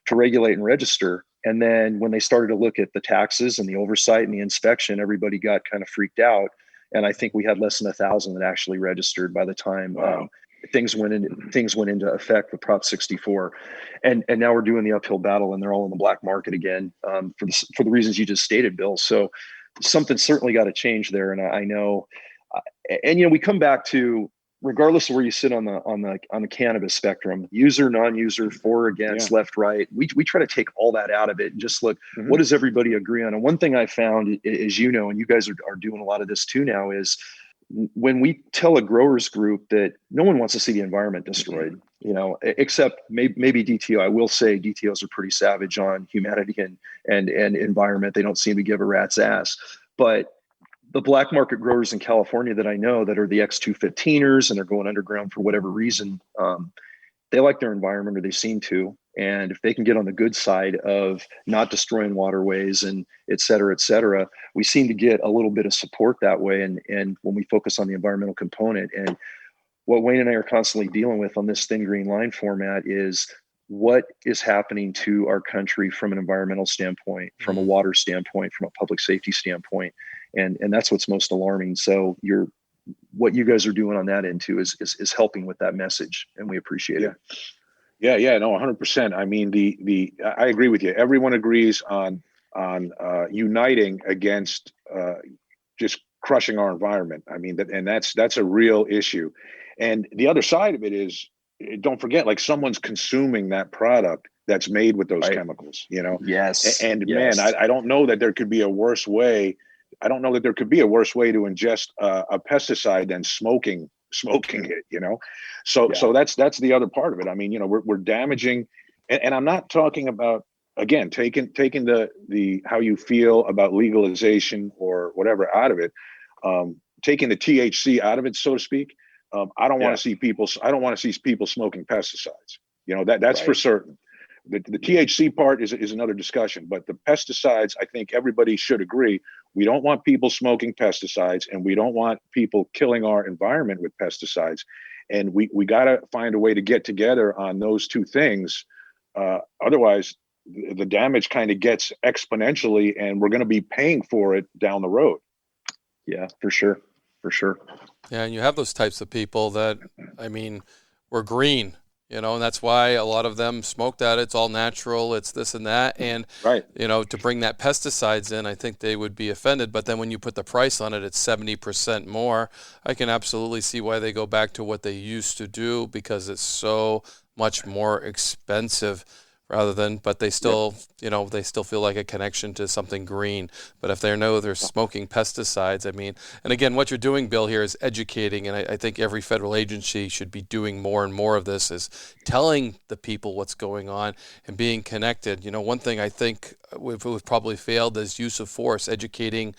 to regulate and register. And then when they started to look at the taxes and the oversight and the inspection, everybody got kind of freaked out. And I think we had less than 1,000 that actually registered by the time things went into effect with Prop 64. And now we're doing the uphill battle, and they're all in the black market again, for the reasons you just stated, Bill. So something certainly got to change there. And I know, and we come back to, regardless of where you sit on the cannabis spectrum, user, non-user, for, against, left, right, we try to take all that out of it and just look, what does everybody agree on? And one thing I found is, and you guys are doing a lot of this too now, is when we tell a growers group that no one wants to see the environment destroyed, except maybe DTO. I will say DTOs are pretty savage on humanity and environment. They don't seem to give a rat's ass. But the black market growers in California that I know that are the X215ers and they're going underground for whatever reason, they like their environment, or they seem to. And if they can get on the good side of not destroying waterways and et cetera, we seem to get a little bit of support that way. And when we focus on the environmental component, and what Wayne and I are constantly dealing with on this thin green line format is what is happening to our country from an environmental standpoint, from a water standpoint, from a public safety standpoint. And that's what's most alarming. So what you guys are doing on that end too is helping with that message, and we appreciate it. Yeah, no, 100%. I agree with you. Everyone agrees on uniting against just crushing our environment. That's a real issue. And the other side of it is, don't forget, like, someone's consuming that product that's made with those chemicals, Yes. And man, I don't know that there could be a worse way. I don't know that there could be a worse way to ingest a pesticide than smoking it, So that's the other part of it. We're damaging, and I'm not talking about again, taking the how you feel about legalization or whatever out of it, taking the THC out of it, so to speak. I don't want to see people. I don't want to see people smoking pesticides. That's for certain. The THC part is another discussion, but the pesticides, I think everybody should agree, we don't want people smoking pesticides, and we don't want people killing our environment with pesticides. And we got to find a way to get together on those two things. Otherwise, the damage kind of gets exponentially, and we're going to be paying for it down the road. Yeah, for sure. For sure. Yeah, and you have those types of people that, were green, and that's why a lot of them smoked that. It's all natural, it's this and that. And, right. To bring that pesticides in, I think they would be offended. But then when you put the price on it, it's 70% more. I can absolutely see why they go back to what they used to do, because it's so much more expensive. But they still, they still feel like a connection to something green. But if they know they're smoking pesticides, and again, what you're doing, Bill, here is educating. And I think every federal agency should be doing more and more of this, is telling the people what's going on and being connected. One thing I think we've probably failed is use of force, educating,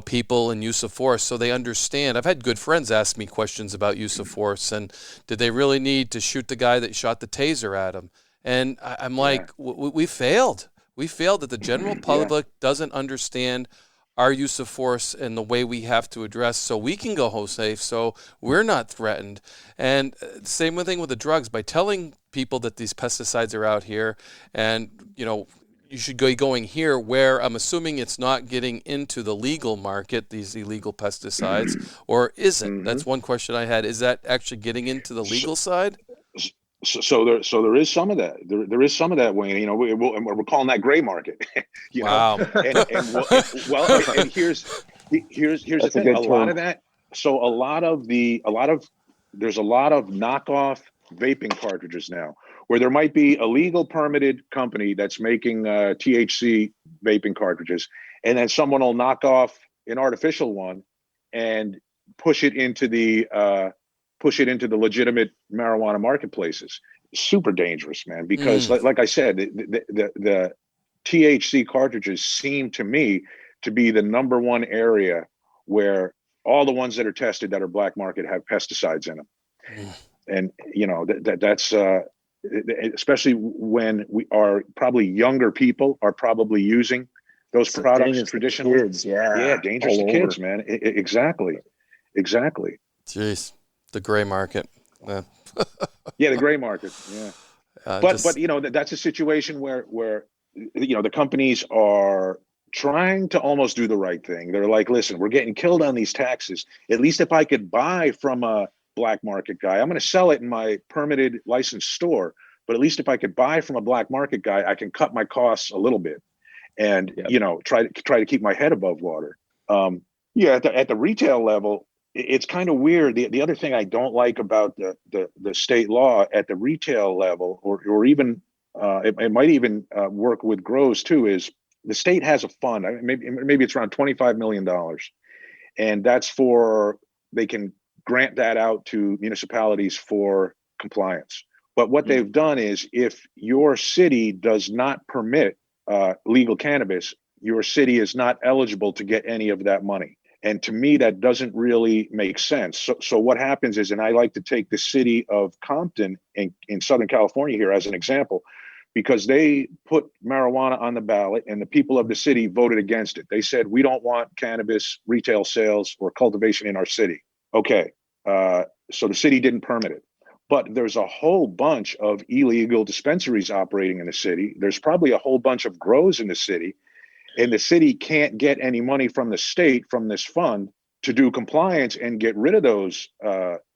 people and use of force so they understand. I've had good friends ask me questions about use of force, and did they really need to shoot the guy that shot the taser at him? And I'm like, we failed. We failed that the general public doesn't understand our use of force and the way we have to address, so we can go home safe, so we're not threatened. And same thing with the drugs. By telling people that these pesticides are out here, and you should be going here, where I'm assuming it's not getting into the legal market, these illegal pesticides, or isn't. That's one question I had. Is that actually getting into the legal side? So there is some of that. There is some of that, Wayne. We're calling that gray market. Wow. And here's the thing. A lot of that. So there's a lot of knockoff vaping cartridges now, where there might be a legal permitted company that's making THC vaping cartridges, and then someone will knock off an artificial one and push it into the legitimate marijuana marketplaces. Super dangerous, man, because like I said, the THC cartridges seem to me to be the number one area where all the ones that are tested that are black market have pesticides in them. And that's especially when we are probably younger people are probably using those products traditionally. Kids, dangerous to kids, man. Exactly. Jeez. The gray market. The gray market. Yeah. But that's a situation where the companies are trying to almost do the right thing. They're like, listen, we're getting killed on these taxes. At least if I could buy from a black market guy, I'm going to sell it in my permitted licensed store. But at least if I could buy from a black market guy, I can cut my costs a little bit, and try to keep my head above water. At the retail level, it's kind of weird. The other thing I don't like about the state law at the retail level, or even it might even work with grows too, is the state has a fund. Maybe it's around $25 million, and that's they can grant that out to municipalities for compliance. But what they've done is, if your city does not permit legal cannabis, your city is not eligible to get any of that money. And to me, that doesn't really make sense. So what happens is, and I like to take the city of Compton in Southern California here as an example, because they put marijuana on the ballot and the people of the city voted against it. They said, we don't want cannabis retail sales or cultivation in our city. Okay, so the city didn't permit it. But there's a whole bunch of illegal dispensaries operating in the city. There's probably a whole bunch of grows in the city. And the city can't get any money from the state, from this fund, to do compliance and get rid of those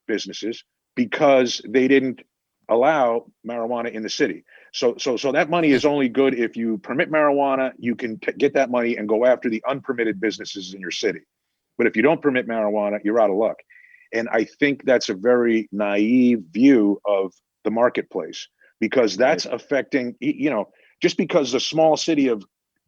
businesses, because they didn't allow marijuana in the city. So that money is only good if you permit marijuana. You can get that money and go after the unpermitted businesses in your city. But if you don't permit marijuana, you're out of luck. And I think that's a very naive view of the marketplace, because that's affecting, just because the small city of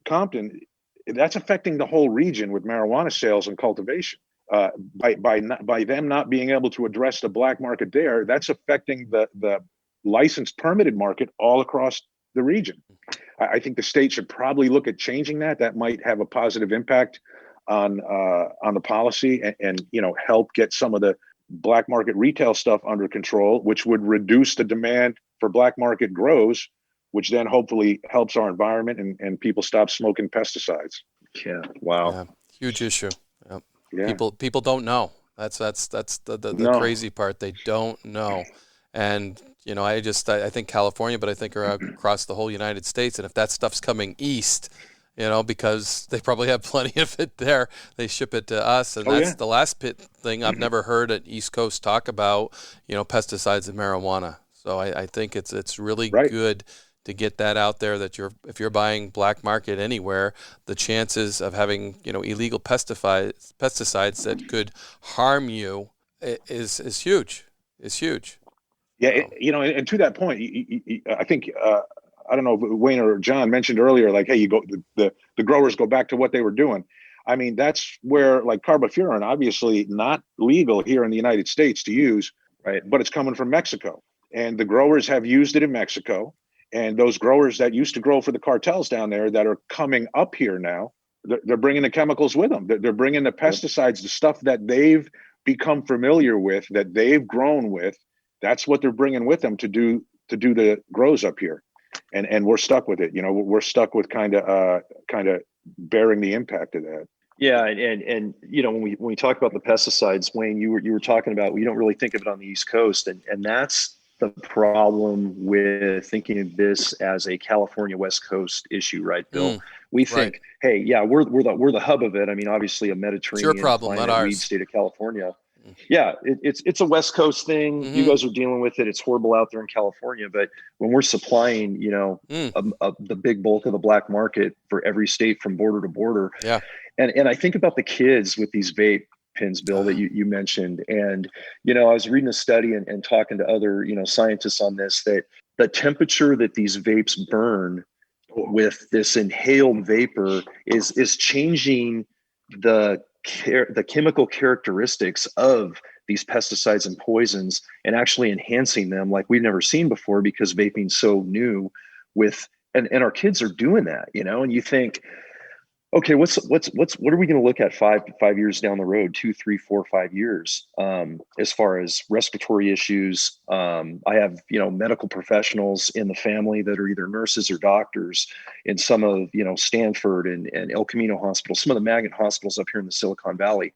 Compton, that's affecting the whole region with marijuana sales and cultivation. By them not being able to address the black market there, that's affecting the licensed permitted market all across the region. I think the state should probably look at changing that. That might have a positive impact on the policy and help get some of the black market retail stuff under control, which would reduce the demand for black market grows, which then hopefully helps our environment and people stop smoking pesticides. Yeah. Wow. Yeah. Huge issue. Yep. Yeah. People don't know. That's the No. crazy part. They don't know. And I think California, but I think across the whole United States. And if that stuff's coming east, because they probably have plenty of it there, they ship it to us. And that's the last thing I've never heard an East Coast talk about, pesticides and marijuana. So I think it's really good to get that out there, that if you're buying black market anywhere, the chances of having illegal pesticides that could harm you is huge. It's huge. Yeah, and to that point, I think I don't know if Wayne or John mentioned earlier, like, hey, you go the growers go back to what they were doing. I mean, that's where, like, carbofuran, obviously not legal here in the United States to use, right? But it's coming from Mexico, and the growers have used it in Mexico. And those growers that used to grow for the cartels down there that are coming up here now, they're bringing the chemicals with them. They're bringing the pesticides, the stuff that they've become familiar with, that they've grown with. That's what they're bringing with them to do the grows up here, and we're stuck with it. We're stuck with kind of bearing the impact of that. Yeah, and when we talk about the pesticides, Wayne, you were talking about, we don't really think of it on the East Coast, and that's the problem with thinking of this as a California West Coast issue, right, Bill? We think, hey, yeah, we're the hub of it. I mean, obviously a Mediterranean, it's your problem, not ours. Weed state of California. Yeah, it's a West Coast thing. You guys are dealing with it. It's horrible out there in California. But when we're supplying, the big bulk of the black market for every state from border to border. Yeah. And I think about the kids with these vape pins, Bill, that you mentioned. And, I was reading a study and talking to other, scientists on this, that the temperature that these vapes burn with this inhaled vapor is changing the chemical characteristics of these pesticides and poisons, and actually enhancing them like we've never seen before, because vaping's so new and our kids are doing that, and you think, okay, what are we going to look at 5 years down the road, 2, 3, 4, 5 years, as far as respiratory issues? I have, medical professionals in the family that are either nurses or doctors in some of, Stanford and El Camino Hospital, some of the magnet hospitals up here in the Silicon Valley.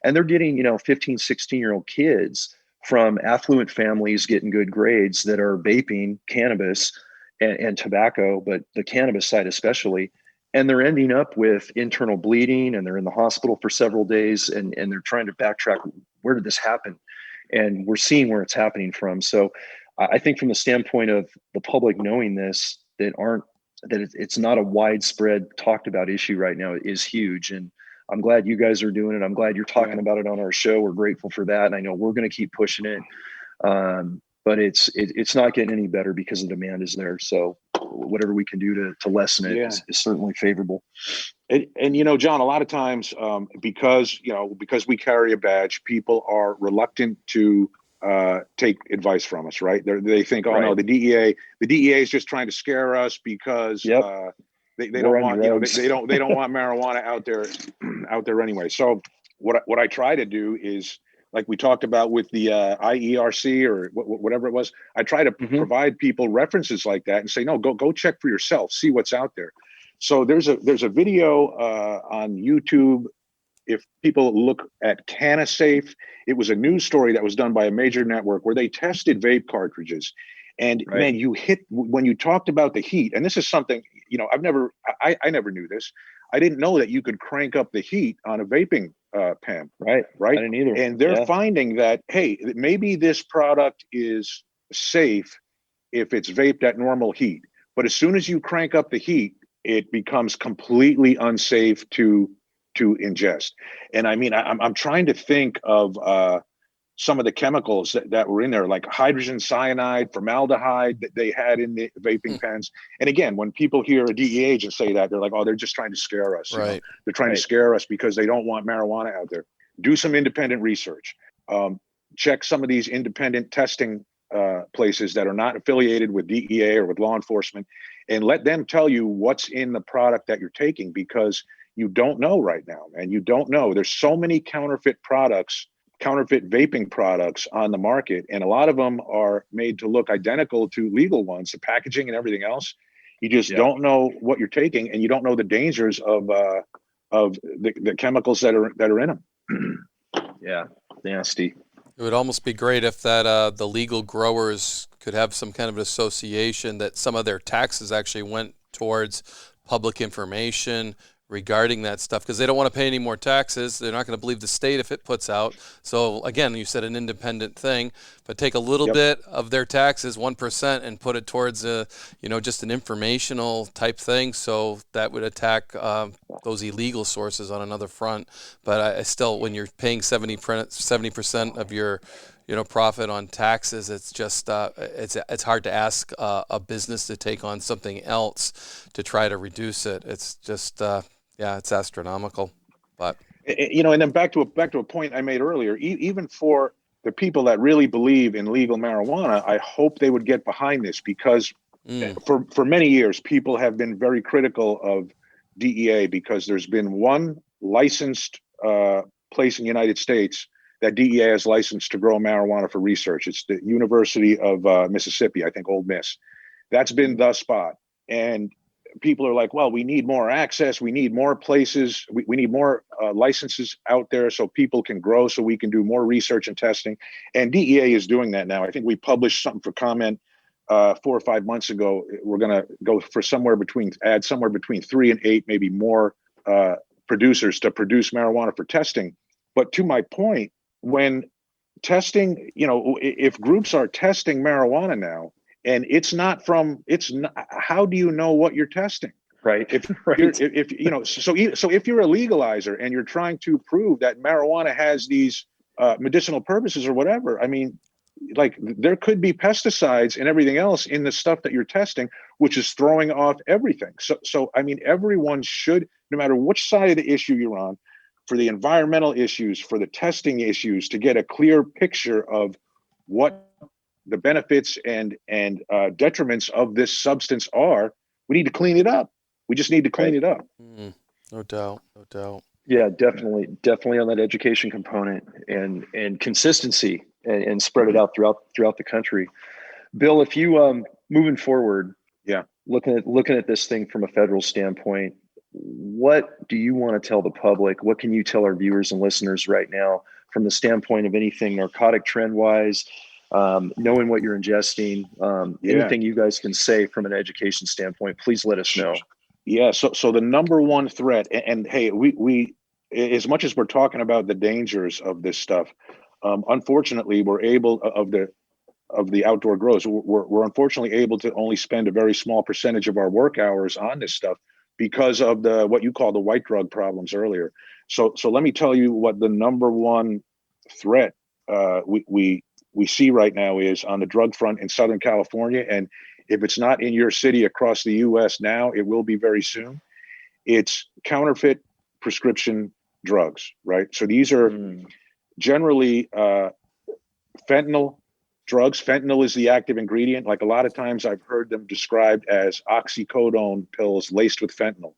And they're getting, 15, 16-year-old kids from affluent families getting good grades that are vaping cannabis and tobacco, but the cannabis side especially. And they're ending up with internal bleeding, and they're in the hospital for several days, and they're trying to backtrack. Where did this happen? And we're seeing where it's happening from. So I think from the standpoint of the public knowing this, that it's not a widespread talked about issue right now, is huge. And I'm glad you guys are doing it. I'm glad you're talking about it on our show. We're grateful for that. And I know we're going to keep pushing it. But it's not getting any better because the demand is there. So whatever we can do to lessen it is certainly favorable. And John, a lot of times, because we carry a badge, people are reluctant to take advice from us, right? They think, no, the DEA is just trying to scare us because they don't want they don't want marijuana out there anyway. So what I try to do is, like we talked about with the IERC or whatever it was, I try to provide people references like that and say, no, go check for yourself, see what's out there. So there's a video on YouTube. If people look at CannaSafe, it was a news story that was done by a major network where they tested vape cartridges. And man, when you talked about the heat, and this is something, I never knew this. I didn't know that you could crank up the heat on a vaping pen. Right. I didn't either. And they're finding that, hey, maybe this product is safe if it's vaped at normal heat. But as soon as you crank up the heat, it becomes completely unsafe to ingest. And I mean, I'm trying to think of some of the chemicals that were in there, like hydrogen cyanide, formaldehyde that they had in the vaping pens. And again, when people hear a DEA agent say that, they're like, oh, they're just trying to scare us. Right. They're trying to scare us because they don't want marijuana out there. Do some independent research. Check some of these independent testing places that are not affiliated with DEA or with law enforcement, and let them tell you what's in the product that you're taking, because you don't know right now, and you don't know. There's so many counterfeit products, counterfeit vaping products on the market, and a lot of them are made to look identical to legal ones, the packaging and everything else. You just don't know what you're taking, and you don't know the dangers of the chemicals that are in them. Yeah, nasty. It would almost be great if that the legal growers could have some kind of an association that some of their taxes actually went towards public information regarding that stuff, because they don't want to pay any more taxes. They're not going to believe the state if it puts out. So again, you said an independent thing, but take a little bit of their taxes, 1%, and put it towards just an informational type thing. So that would attack those illegal sources on another front. But I still, when you're paying 70% of your profit on taxes, it's just it's hard to ask a business to take on something else to try to reduce it. It's just it's astronomical. But and then back to a point I made earlier, even for the people that really believe in legal marijuana, I hope they would get behind this, because for many years people have been very critical of DEA, because there's been one licensed place in the United States that DEA has licensed to grow marijuana for research. It's the University of Mississippi, I think, Ole Miss. That's been the spot. And people are like, well, we need more access. We need more places. We need more licenses out there so people can grow, so we can do more research and testing. And DEA is doing that now. I think we published something for comment 4 or 5 months ago. We're going to go for add somewhere between 3 and 8, maybe more producers to produce marijuana for testing. But to my point, when testing, if groups are testing marijuana now, and how do you know what you're testing? Right. So if you're a legalizer and you're trying to prove that marijuana has these medicinal purposes or whatever, I mean, like, there could be pesticides and everything else in the stuff that you're testing, which is throwing off everything. So I mean, everyone should, no matter which side of the issue you're on, for the environmental issues, for the testing issues, to get a clear picture of what the benefits and detriments of this substance are, we need to clean it up. We just need to clean it up. No doubt. Yeah, definitely on that education component and consistency and spread it out throughout the country. Bill, if you moving forward, looking at this thing from a federal standpoint, what do you want to tell the public? What can you tell our viewers and listeners right now from the standpoint of anything narcotic trend wise, knowing what you're ingesting, anything you guys can say from an education standpoint, please let us know. Yeah. So the number one threat, and hey, we as much as we're talking about the dangers of this stuff, unfortunately, we're able of the outdoor grows. We're unfortunately able to only spend a very small percentage of our work hours on this stuff because of what you call the white drug problems earlier. So let me tell you what the number one threat we see right now is on the drug front in Southern California. And if it's not in your city across the US now, it will be very soon. It's counterfeit prescription drugs, right? So these are generally fentanyl drugs. Fentanyl is the active ingredient. Like, a lot of times I've heard them described as oxycodone pills laced with fentanyl.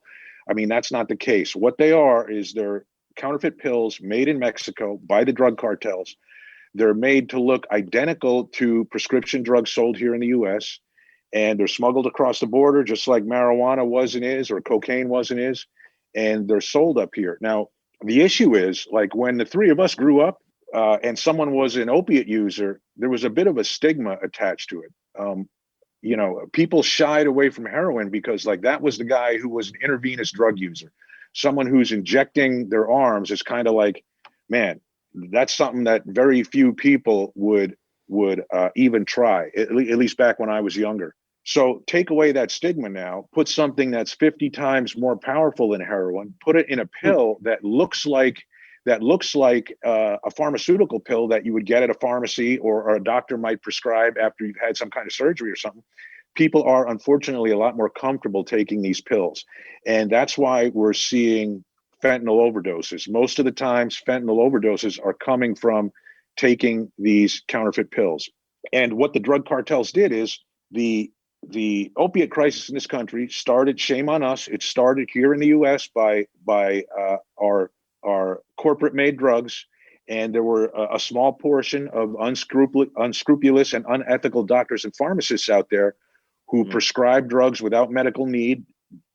I mean, that's not the case. What they are is they're counterfeit pills made in Mexico by the drug cartels. They're made to look identical to prescription drugs sold here in the US, and they're smuggled across the border just like marijuana was and is, or cocaine was and is, and they're sold up here. Now, the issue is, like, when the three of us grew up and someone was an opiate user, there was a bit of a stigma attached to it. People shied away from heroin because, like, that was the guy who was an intravenous drug user. Someone who's injecting their arms is kind of like, man, that's something that very few people would even try, at least back when I was younger. So take away that stigma now, put something that's 50 times more powerful than heroin, put it in a pill that looks like a pharmaceutical pill that you would get at a pharmacy or a doctor might prescribe after you've had some kind of surgery or something. People are unfortunately a lot more comfortable taking these pills. And that's why we're seeing fentanyl overdoses. Most of the times, fentanyl overdoses are coming from taking these counterfeit pills. And what the drug cartels did is the opiate crisis in this country started, shame on us, it started here in the US by our corporate made drugs. And there were a small portion of unscrupulous and unethical doctors and pharmacists out there who prescribed drugs without medical need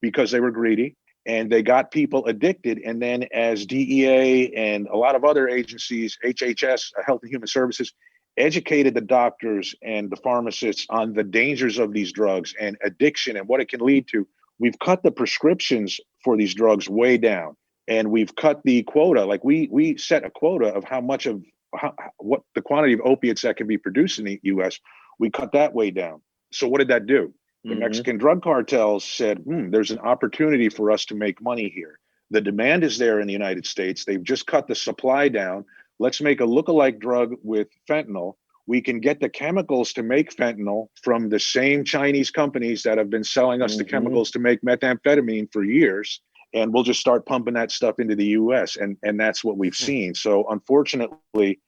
because they were greedy, and they got people addicted. And then as DEA and a lot of other agencies, HHS, Health and Human Services, educated the doctors and the pharmacists on the dangers of these drugs and addiction and what it can lead to, we've cut the prescriptions for these drugs way down. And we've cut the quota. Like we set a quota of what the quantity of opiates that can be produced in the US. We cut that way down. So what did that do? The Mexican drug cartels said, there's an opportunity for us to make money here. The demand is there in the United States. They've just cut the supply down. Let's make a lookalike drug with fentanyl. We can get the chemicals to make fentanyl from the same Chinese companies that have been selling us the chemicals to make methamphetamine for years. And we'll just start pumping that stuff into the US. And that's what we've seen. So unfortunately,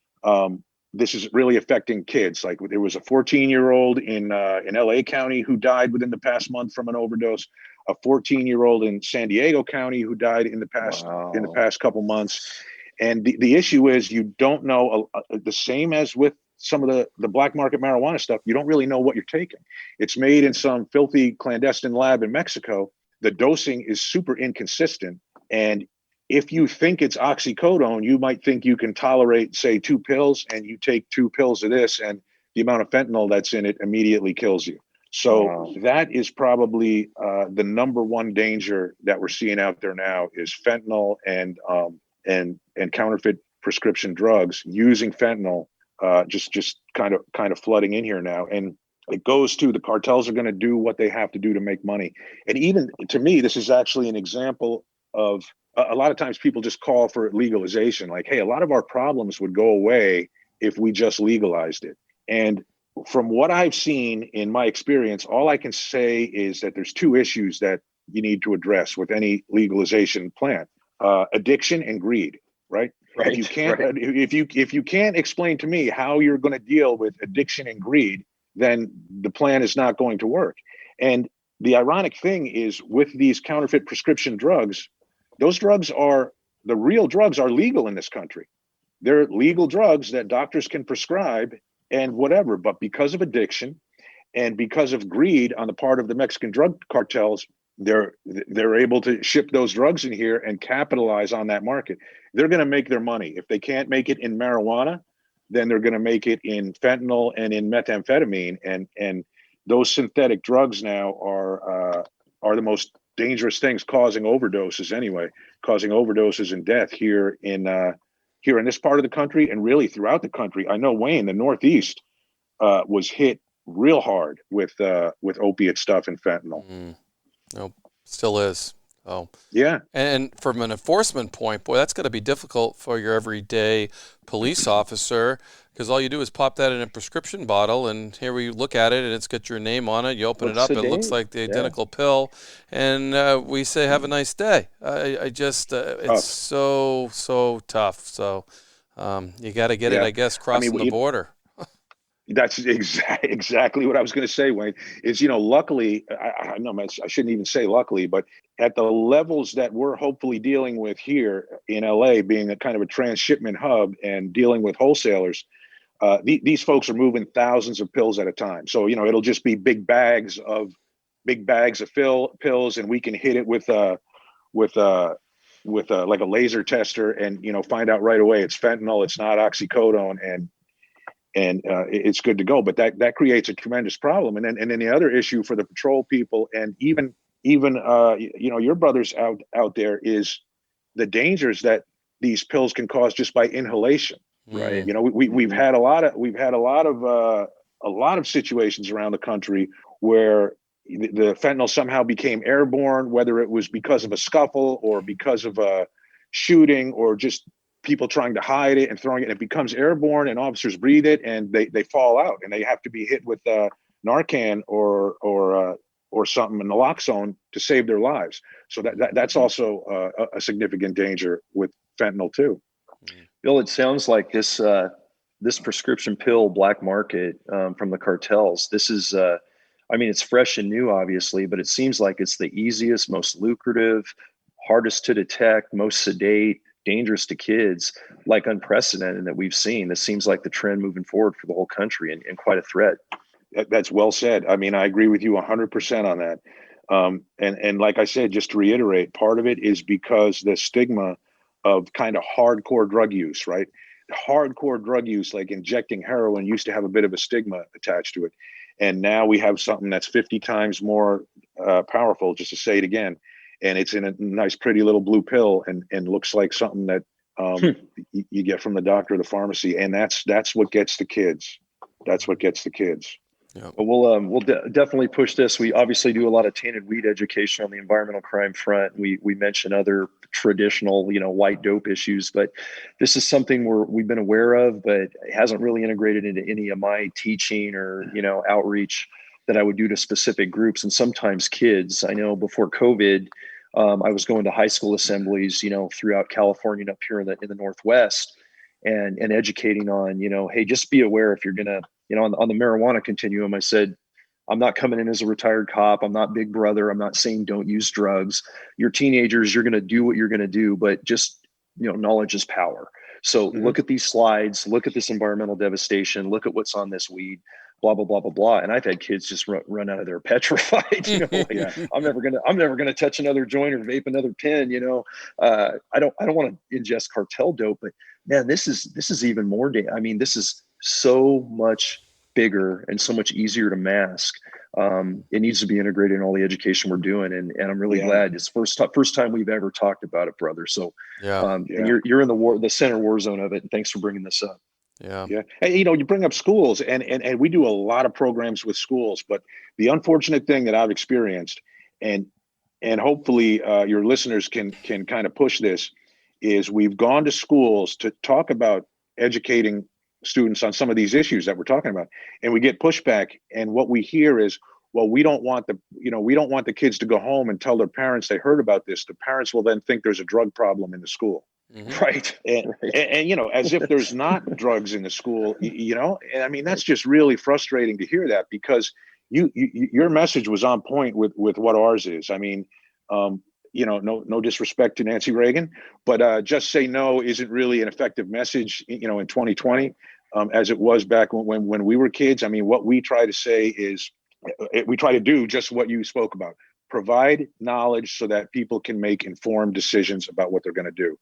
this is really affecting kids. Like there was a 14-year-old in LA County who died within the past month from an overdose, a 14-year-old in San Diego County who died in the past couple months. And the issue is you don't know, the same as with some of the black market marijuana stuff, you don't really know what you're taking. It's made in some filthy clandestine lab in Mexico. The dosing is super inconsistent. And if you think it's oxycodone, you might think you can tolerate, say, 2 pills, and you take 2 pills of this, and the amount of fentanyl that's in it immediately kills you. So that is probably the number one danger that we're seeing out there now is fentanyl and counterfeit prescription drugs using fentanyl, just kind of flooding in here now. And it goes to the cartels are going to do what they have to do to make money. And even to me, this is actually an example of a lot of times people just call for legalization. Like, hey, a lot of our problems would go away if we just legalized it. And from what I've seen in my experience, all I can say is that there's 2 issues that you need to address with any legalization plan: addiction and greed. Right. If you can't explain to me how you're going to deal with addiction and greed, then the plan is not going to work. And the ironic thing is with these counterfeit prescription drugs, those drugs the real drugs are legal in this country. They're legal drugs that doctors can prescribe and whatever. But because of addiction and because of greed on the part of the Mexican drug cartels, they're able to ship those drugs in here and capitalize on that market. They're going to make their money. If they can't make it in marijuana, then they're going to make it in fentanyl and in methamphetamine. And those synthetic drugs now are the most dangerous things, causing overdoses and death here in this part of the country and really throughout the country. I know Wayne, the Northeast, was hit real hard with opiate stuff and fentanyl. Nope, still is. Oh, yeah. And from an enforcement point, boy, that's going to be difficult for your everyday police officer, because all you do is pop that in a prescription bottle, and here we look at it, and it's got your name on it. You open it up, it looks like the identical pill, and we say, "Have a nice day." It's so tough. So you got to get it, I guess, crossing the border. That's exactly what I was going to say, Wayne. Is, luckily, I know I shouldn't even say luckily, but at the levels that we're hopefully dealing with here in LA, being a kind of a transshipment hub and dealing with wholesalers, these folks are moving thousands of pills at a time. So, it'll just be big bags of pills, and we can hit it with like a laser tester and, find out right away it's fentanyl, it's not oxycodone, and it's good to go. But that creates a tremendous problem. And then the other issue for the patrol people and even your brothers out there is the dangers that these pills can cause just by inhalation. Right. We've had a lot of situations around the country where the fentanyl somehow became airborne, whether it was because of a scuffle or because of a shooting or just people trying to hide it and throwing it, and it becomes airborne and officers breathe it and they fall out and they have to be hit with Narcan or something, in naloxone, to save their lives. So that's also a significant danger with fentanyl too. Bill, it sounds like this this prescription pill black market from the cartels. This is, I mean, it's fresh and new, obviously, but it seems like it's the easiest, most lucrative, hardest to detect, most sedate, dangerous to kids, like unprecedented that we've seen. This seems like the trend moving forward for the whole country, and quite a threat. That's well said. I mean, I agree with you 100% on that. And like I said, just to reiterate, part of it is because the stigma of kind of hardcore drug use, right? Hardcore drug use, like injecting heroin, used to have a bit of a stigma attached to it. And now we have something that's 50 times more powerful, just to say it again. And it's in a nice, pretty little blue pill, and looks like something that you get from the doctor or the pharmacy. And that's what gets the kids. That's what gets the kids. Yeah. Well, we'll definitely push this. We obviously do a lot of tainted weed education on the environmental crime front. We mention other traditional, white dope issues, but this is something we've been aware of, but it hasn't really integrated into any of my teaching or, outreach that I would do to specific groups, and sometimes kids. I know before COVID, I was going to high school assemblies, throughout California and up here in the Northwest, and educating on, hey, just be aware if you're gonna, on the marijuana continuum. I said, I'm not coming in as a retired cop. I'm not Big Brother. I'm not saying don't use drugs. You're teenagers. You're going to do what you're going to do, but just, knowledge is power. So look at these slides, look at this environmental devastation, look at what's on this weed, blah, blah, blah, blah, blah. And I've had kids just run out of there petrified, I'm never going to touch another joint or vape another pen. I don't want to ingest cartel dope, but man, this is even more. This is so much bigger and so much easier to mask. It needs to be integrated in all the education we're doing, and I'm really glad it's first time we've ever talked about it, brother. So and you're in the center war zone of it, and thanks for bringing this up. Yeah. And you bring up schools, and we do a lot of programs with schools, but the unfortunate thing that I've experienced, and hopefully your listeners can kind of push this, is we've gone to schools to talk about educating students on some of these issues that we're talking about, and we get pushback. And what we hear is, well, we don't want the kids to go home and tell their parents they heard about this. The parents will then think there's a drug problem in the school. Mm-hmm. Right. And as if there's not drugs in the school, and I mean, that's just really frustrating to hear that, because your message was on point with what ours is. I mean, no disrespect to Nancy Reagan, but just say no isn't really an effective message, in 2020, as it was back when we were kids. I mean, what we try to say is, we try to do just what you spoke about: provide knowledge so that people can make informed decisions about what they're going to do.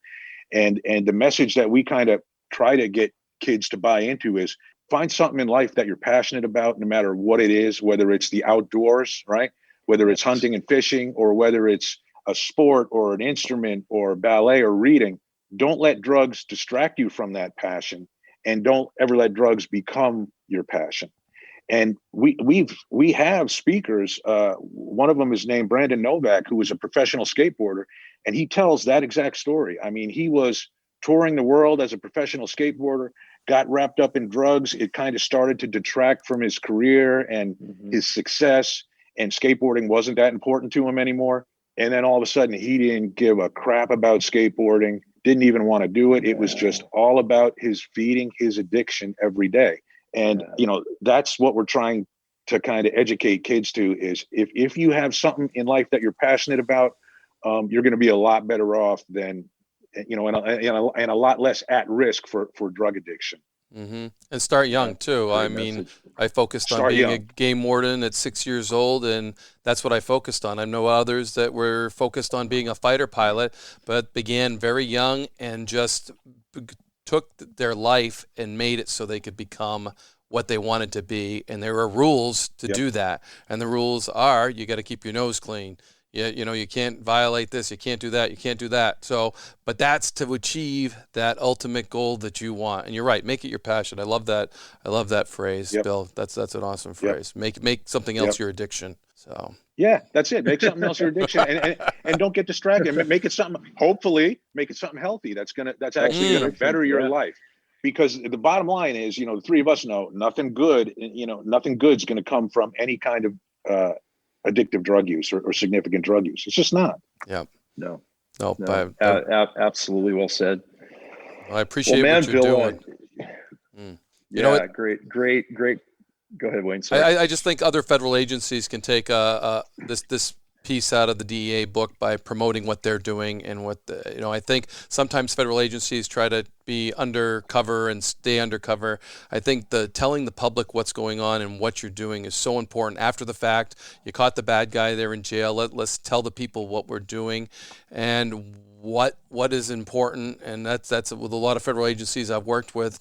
And the message that we kind of try to get kids to buy into is, find something in life that you're passionate about, no matter what it is, whether it's the outdoors, right? Whether it's hunting and fishing, or whether it's a sport or an instrument or ballet or reading. Don't let drugs distract you from that passion, and don't ever let drugs become your passion. And we have speakers. One of them is named Brandon Novak, who is a professional skateboarder, and he tells that exact story. I mean, he was touring the world as a professional skateboarder, got wrapped up in drugs. It kind of started to detract from his career and his success, and skateboarding wasn't that important to him anymore. And then all of a sudden, he didn't give a crap about skateboarding, didn't even want to do it. It was just all about feeding his addiction every day. And, that's what we're trying to kind of educate kids to, is if you have something in life that you're passionate about, you're going to be a lot better off than, and a lot less at risk for drug addiction. Mm-hmm. And start young too. I mean, I focused on being a game warden at 6 years old, and that's what I focused on. I know others that were focused on being a fighter pilot, but began very young and just took their life and made it so they could become what they wanted to be. And there are rules to do that. And the rules are, you got to keep your nose clean. You can't violate this, you can't do that, you can't do that. So, but that's to achieve that ultimate goal that you want. And you're right, make it your passion. I love that phrase, Bill. That's an awesome phrase. Make something else your addiction. So yeah, that's it. Make something else your addiction, and don't get distracted. Make it something. Hopefully, make it something healthy. That's actually gonna better your life. Because the bottom line is, the three of us know nothing good's going to come from any kind of addictive drug use or significant drug use. It's just not. Yeah. No. Absolutely well said. Well, I appreciate what you're doing. You know, great. Go ahead, Wayne. Sorry. I just think other federal agencies can take this piece out of the DEA book by promoting what they're doing and I think sometimes federal agencies try to be undercover and stay undercover. I think telling the public what's going on and what you're doing is so important. After the fact, you caught the bad guy, they're in jail. Let's tell the people what we're doing and what is important, and that's with a lot of federal agencies I've worked with.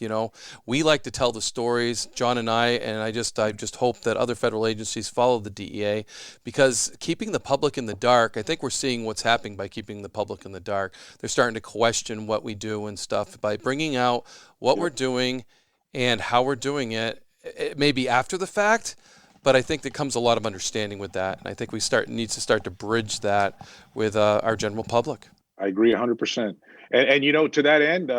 We like to tell the stories, John and I just hope that other federal agencies follow the DEA, because keeping the public in the dark, I think we're seeing what's happening by keeping the public in the dark. They're starting to question what we do and stuff. By bringing out what we're doing and how we're doing it, it may be after the fact, but I think there comes a lot of understanding with that, and I think we need to start to bridge that with our general public. I agree 100%. And to that end,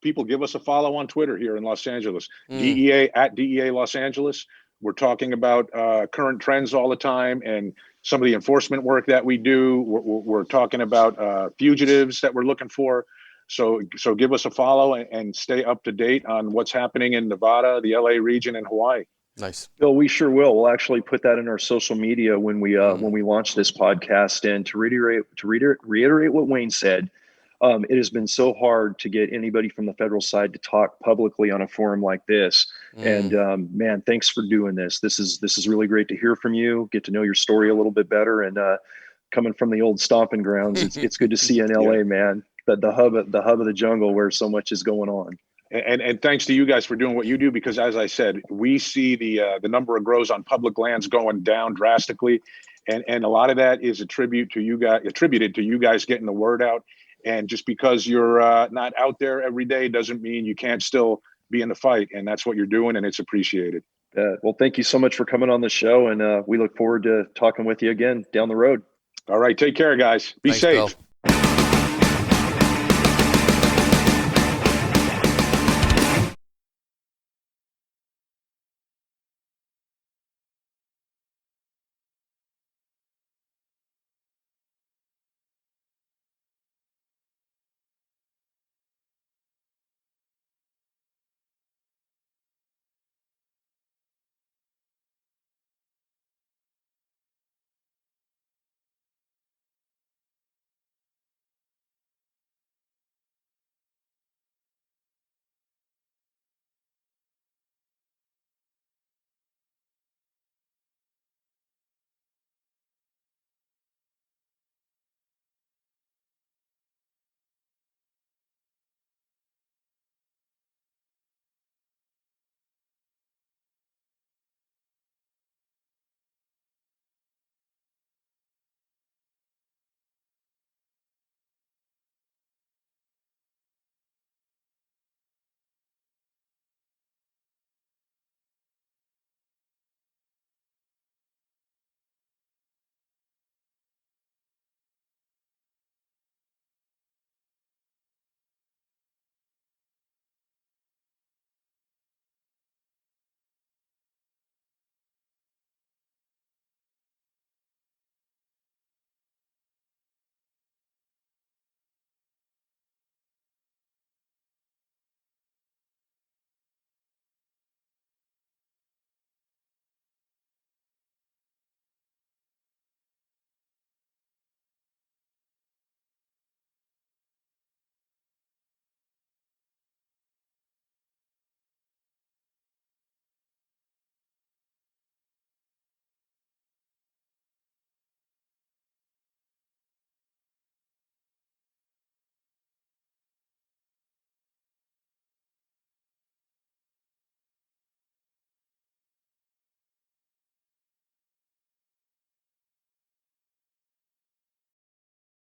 people give us a follow on Twitter here in Los Angeles, DEA at DEA Los Angeles. We're talking about current trends all the time and some of the enforcement work that we do. We're talking about fugitives that we're looking for. So give us a follow and stay up to date on what's happening in Nevada, the LA region, and Hawaii. Nice. Bill, we sure will. We'll actually put that in our social media when we launch this podcast. And to reiterate what Wayne said, it has been so hard to get anybody from the federal side to talk publicly on a forum like this. And man, thanks for doing this. This is really great to hear from you, get to know your story a little bit better. And coming from the old stomping grounds, it's good to see you in LA, man. The hub of the jungle where so much is going on. And thanks to you guys for doing what you do, because as I said, we see the number of grows on public lands going down drastically, and a lot of that is attributed to you guys getting the word out. And just because you're not out there every day doesn't mean you can't still be in the fight, and that's what you're doing, and it's appreciated. Well, thank you so much for coming on the show, and we look forward to talking with you again down the road. All right, take care, guys. Be safe. Bill.